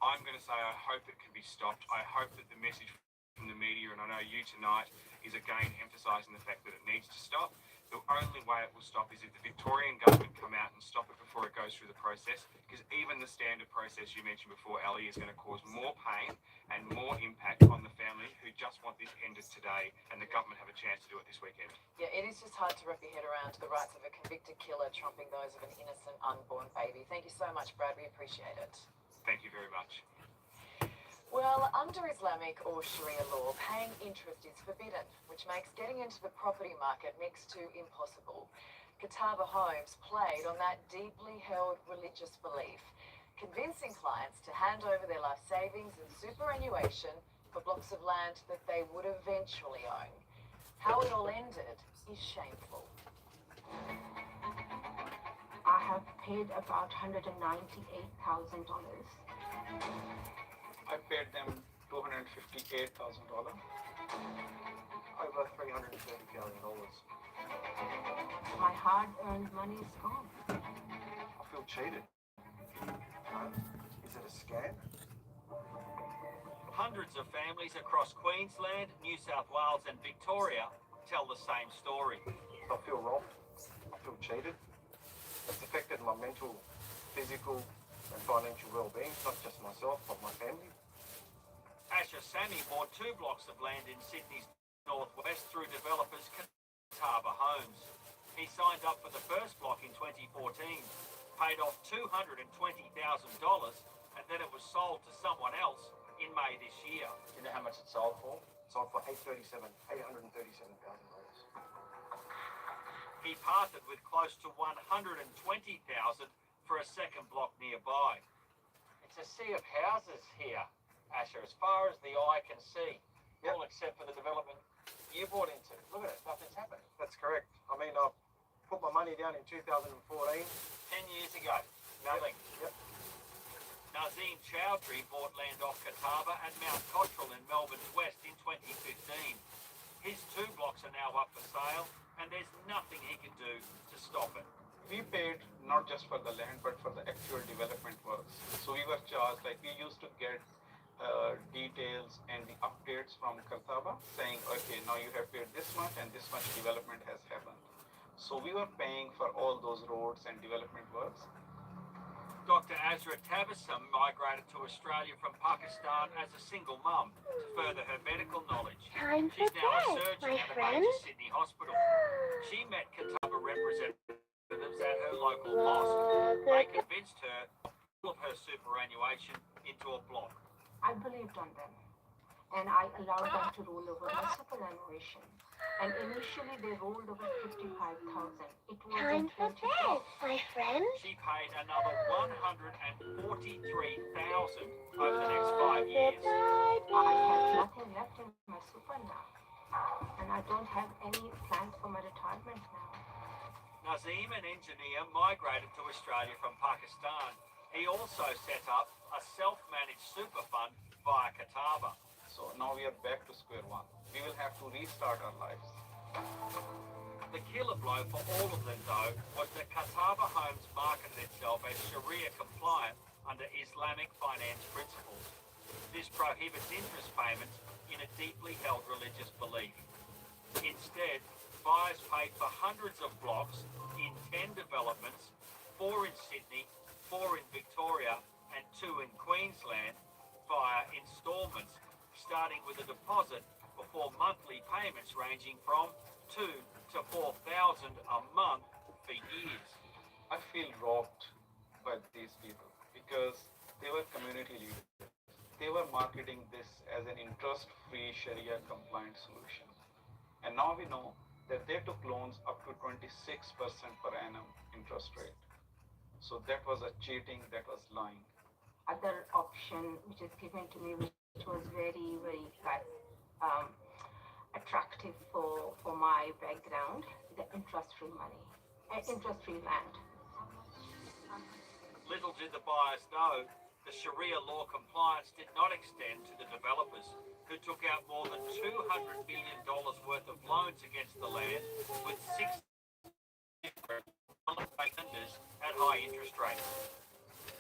I'm going to say I hope it can be stopped. I hope that the message from the media, and I know you tonight, is again emphasising the fact that it needs to stop. The only way it will stop is if the Victorian government come out and stop it before it goes through the process, because even the standard process you mentioned before, Ali, is going to cause more pain and more impact on the family who just want this ended today, and the government have a chance to do it this weekend. Yeah, it is just hard to wrap your head around the rights of a convicted killer trumping those of an innocent unborn baby. Thank you so much, Brad. We appreciate it. Thank you very much. Well, under Islamic or Sharia law, paying interest is forbidden, which makes getting into the property market next to impossible. Catawba Homes played on that deeply held religious belief, convincing clients to hand over their life savings and superannuation for blocks of land that they would eventually own. How it all ended is shameful. I have paid about $198,000. I paid them $258,000. Over $330,000. My hard-earned money is gone. I feel cheated. Is it a scam? Hundreds of families across Queensland, New South Wales and Victoria tell the same story. I feel robbed. I feel cheated. It's affected my mental, physical and financial well-being, not just myself, but my family. Asher Sammy bought 2 blocks of land in Sydney's northwest through developers Catawba Homes. He signed up for the first block in 2014, paid off $220,000, and then it was sold to someone else in May this year. Do you know how much it sold for? It sold for $837,000. He parted with close to $120,000 for a second block nearby. It's a sea of houses here, Asher, as far as the eye can see, all except for the development you bought into. Look at it, nothing's happened. That's correct. I mean, I put my money down in 2014. 10 years ago, nothing. Yep. Nazim Chowdhury bought land off Catawba and Mount Cottrell in Melbourne's west in 2015. His 2 blocks are now up for sale, and there's nothing he can do to stop it. We paid not just for the land, but for the actual development works. So we were charged, like we used to get details and the updates from Catawba saying, okay, now you have paid this much and this much development has happened. So we were paying for all those roads and development works. Dr. Azra Tabassum migrated to Australia from Pakistan as a single mum to further her medical knowledge. She's now a surgeon at a major Sydney hospital. She met Catawba representatives at her local mosque. They convinced her to all of her superannuation into a block. I believed on them, and I allowed them to roll over my superannuation. And initially they rolled over 55,000. It was in 20 blocks. My friend. She paid another 143,000 over the next 5 years. I have nothing left in my super now, and I don't have any plans for my retirement now. Nazim, an engineer, migrated to Australia from Pakistan. He also set up a self-managed super fund via Catawba. So now we are back to square one. We will have to restart our lives. The killer blow for all of them, though, was that Catawba Homes marketed itself as Sharia compliant under Islamic finance principles. This prohibits interest payments in a deeply held religious belief. Instead, buyers paid for hundreds of blocks in 10 developments, 4 in Sydney, 4 in Victoria, and 2 in Queensland, via instalments, starting with a deposit before monthly payments ranging from $2,000 to $4,000 a month for years. I feel robbed by these people because they were community leaders. They were marketing this as an interest-free Sharia compliant solution. And now we know that they took loans up to 26% per annum interest rate. So that was a cheating, that was lying. Other option which is given to me, which was very, very attractive for my background, the interest-free money, interest-free land. Little did the buyers know, the Sharia law compliance did not extend to the developers, who took out more than $200 million worth of loans against the land with 6 different lenders at high interest rates.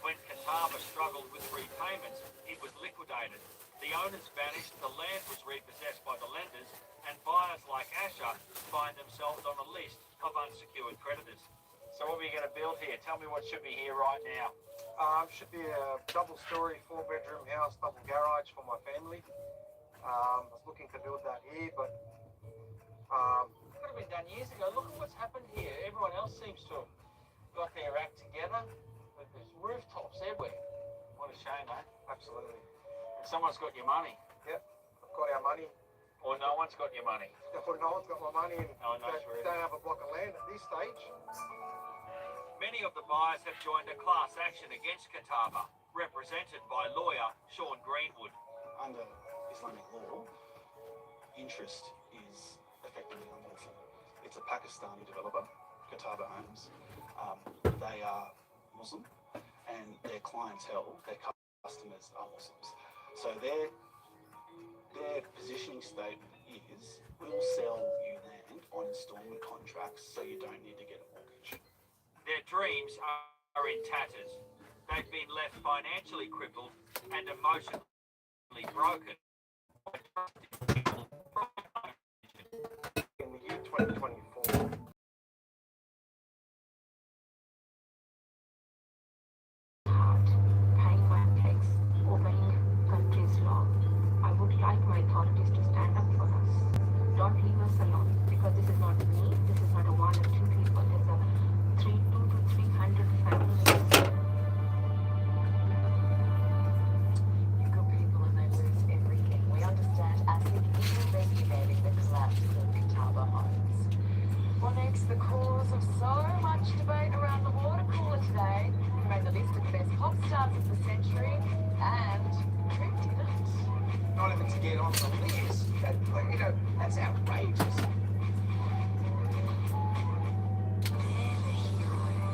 When Catawba struggled with repayments, it was liquidated. The owners vanished, the land was repossessed by the lenders, and buyers like Asher find themselves on a list of unsecured creditors. So what are we going to build here? Tell me what should be here right now. Should be a double-storey, 4-bedroom house, double garage for my family. I was looking to build that here, but It could have been done years ago. Look at what's happened here. Everyone else seems to have got their act together. There's rooftops everywhere. What a shame, eh? absolutely. And someone's got your money. Yep, I've got our money. Or no one's got your money. Or no one's got my money and No one knows where it is. don't have a block of land at this stage. Many of the buyers have joined a class action against Catawba, represented by lawyer Sean Greenwood. Under Islamic law, interest is effectively unlawful. It's a Pakistani developer, Catawba Homes. They are Muslim, and their clientele, their customers are Muslims. So their positioning statement is, we'll sell you land on instalment contracts so you don't need to get a mortgage. Their dreams are in tatters. They've been left financially crippled and emotionally broken. In the year 2024, paying my tax, obeying country's law. I would like my authorities to stand up for us. Don't leave us alone, because this is not me, this is not a 1 or 2 people, there's a 200 to 300 families. You good people and they lose everything. We understand ASIC is investigating the collapse of Catawba Homes. Well, next, the cause of so much debate around the water cooler today, who made the list of the best pop stars of the century, and who didn't. Not even to get on the list. That's outrageous.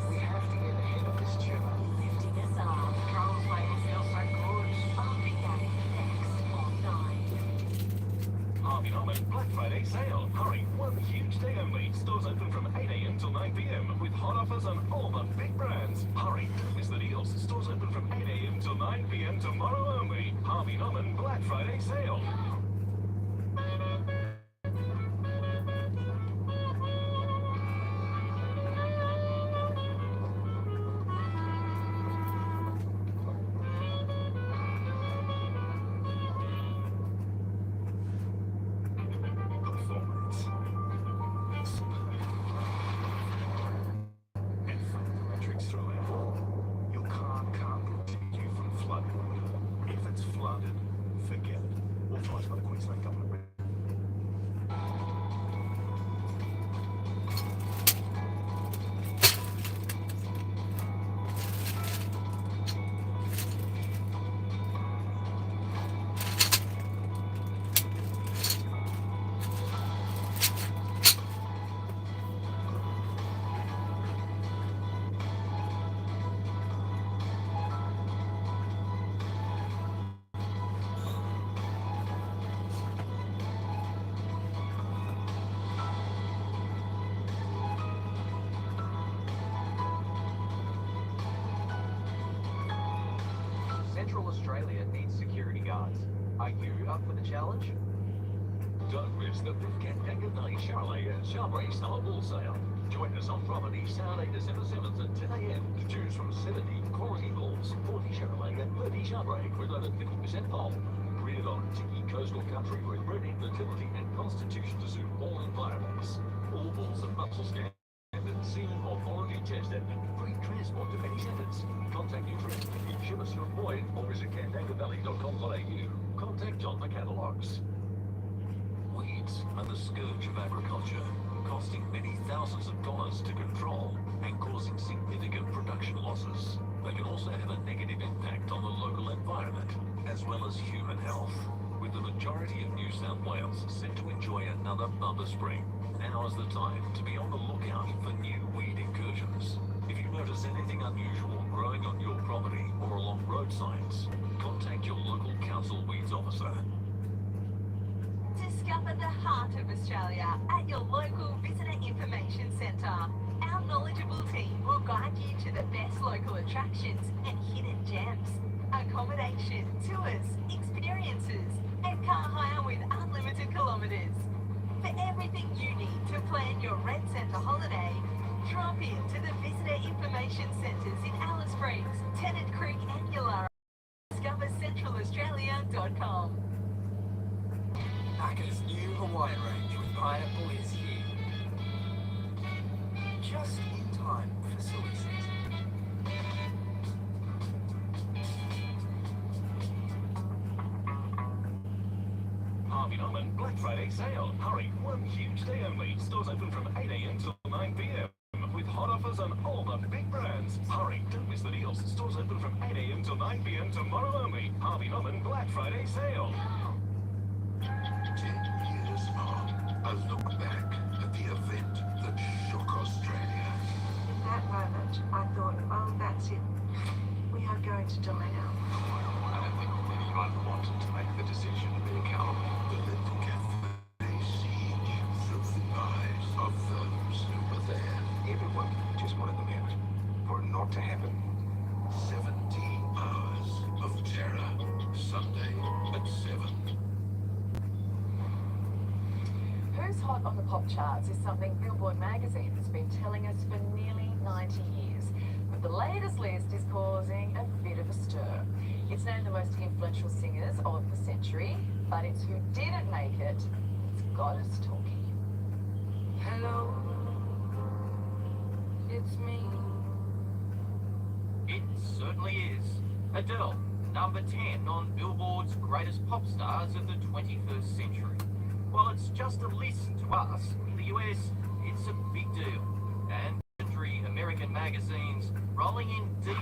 We have to get ahead of this tumor. Lifting us up. Controls make it feel so good. Organic next on 9. Harvey Norman Black Friday sale. Hurry, one huge day only. Stores open from 8 a.m. till 9 p.m. with hot offers on all the big brands. Hurry, don't miss the deals. Stores open from 8 a.m. till 9 p.m. tomorrow only. Harvey Norman Black Friday sale. Central Australia needs security guards. Are you up for the challenge? Don't miss the 5th Cantanker Valley Chalet and Celebrate Summer Ball Sale. Join us on property Saturday, December 7th at 10 a.m. to choose from 70 quality balls, 40 Chalet and 30 Chabray with over 50% off. Created on Tiki coastal country with breeding, fertility and constitution to suit all environments. All balls are muscle scanned and semen morphology tested. Free transport to many centres. Contact Nutrient if ship us your void or visit cantankervalley.com.au. Contact John for catalogues. Weeds are the scourge of agriculture, costing many thousands of dollars to control and causing significant production losses. They can also have a negative impact on the local environment, as well as human health. With the majority of New South Wales set to enjoy another bumper spring, now is the time to be on the lookout for new weed incursions. If you notice anything unusual growing on your property or along roadsides, contact your local council weeds officer. Discover the heart of Australia at your local Visitor Information Centre. Our knowledgeable team will guide you to the best local attractions and hidden gems. Accommodation, tours, experiences, and car hire with unlimited kilometres. For everything you need to plan your Red Centre holiday, drop in to the Visitor Information Centres in Alice Springs, Tennant Creek and Yulara. Discover centralaustralia.com. Macca's new Hawaii range with pineapple is here. Just in time for silly season. Harvey Norman Black Friday sale. Hurry, one huge day only. Stores open from 8 a.m. till 9 p.m. with hot offers on all the big brands. Hurry, don't miss the deals. Stores open from 8 a.m. till 9 p.m. tomorrow only. Harvey Norman Black Friday sale. 10 years on, a look back at the event that shook Australia. In that moment, I thought, oh, that's it. We are going to die now. I don't think anyone wanted to make the decision to be accountable. The Little Cafe siege through the eyes of those who were there. Everyone just wanted them out. For it not to happen. 17 hours of terror. Sunday at 7. Who's hot on the pop charts is something Billboard magazine has been telling us for nearly 90 years. But the latest list is causing a bit of a stir. It's named the most influential singers of the century, but it's who didn't make it that's got us talking. Hello, it's me. It certainly is. Adele, number 10 on Billboard's greatest pop stars of the 21st century. While it's just a list to us, in the US, it's a big deal. And American magazines rolling in deep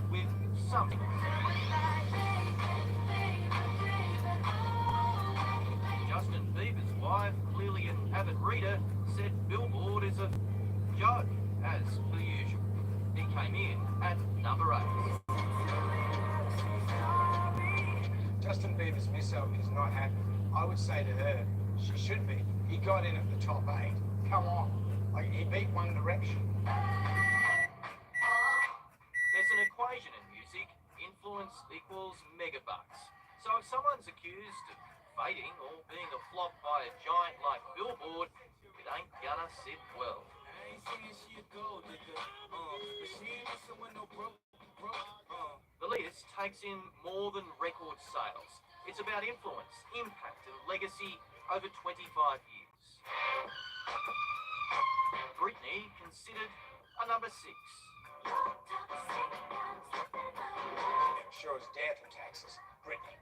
with something. Justin Bieber's wife, clearly an avid reader, said Billboard is a joke, as per usual. He came in at number 8. Justin Bieber's miss-out is not happy. I would say to her, she should be. He got in at the top 8. Come on. Like, he beat One Direction. There's an equation in music. Influence equals megabucks. So if someone's accused of fading or being a flop by a giant like Billboard, it ain't gonna sit well. The list takes in more than record sales. It's about influence, impact and legacy over 25 years. Britney considered a number 6. Sure as death and taxes. Britney.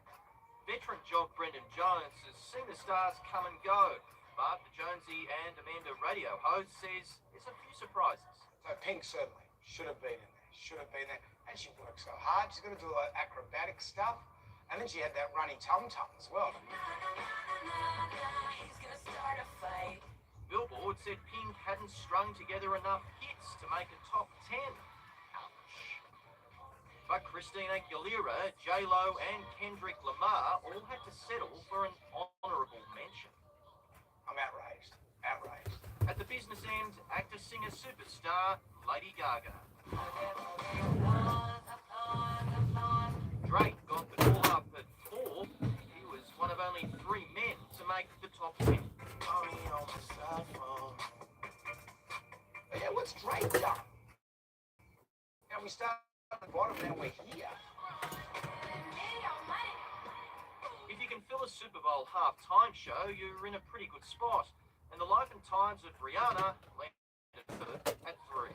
Veteran jock Brendan Jones has seen the stars come and go, but the Jonesy and Amanda radio host says there's a few surprises. So Pink certainly should have been in there. Should have been there. And she worked so hard. She's going to do a lot of acrobatic stuff. And then she had that running tum-tum as well. Billboard said Pink hadn't strung together enough hits to make a top 10. Ouch. But Christina Aguilera, J-Lo and Kendrick Lamar all had to settle for an honourable mention. I'm outraged. Outraged. At the business end, actor-singer superstar Lady Gaga. Drake got the call up at 4. He was one of only 3 men to make the top 10. Mommy on my cell phone. Yeah, what's Drake done? And we started at the bottom, now we're here. If you can fill a Super Bowl halftime show, you're in a pretty good spot. And the life and times of Rihanna landed third at 3.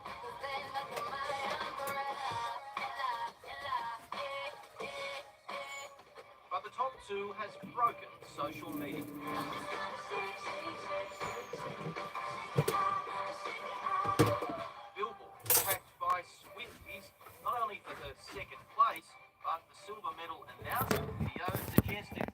But the top 2 has broken social media. Billboard packed by Swifties, not only for her second place, but the silver medal announcement video suggested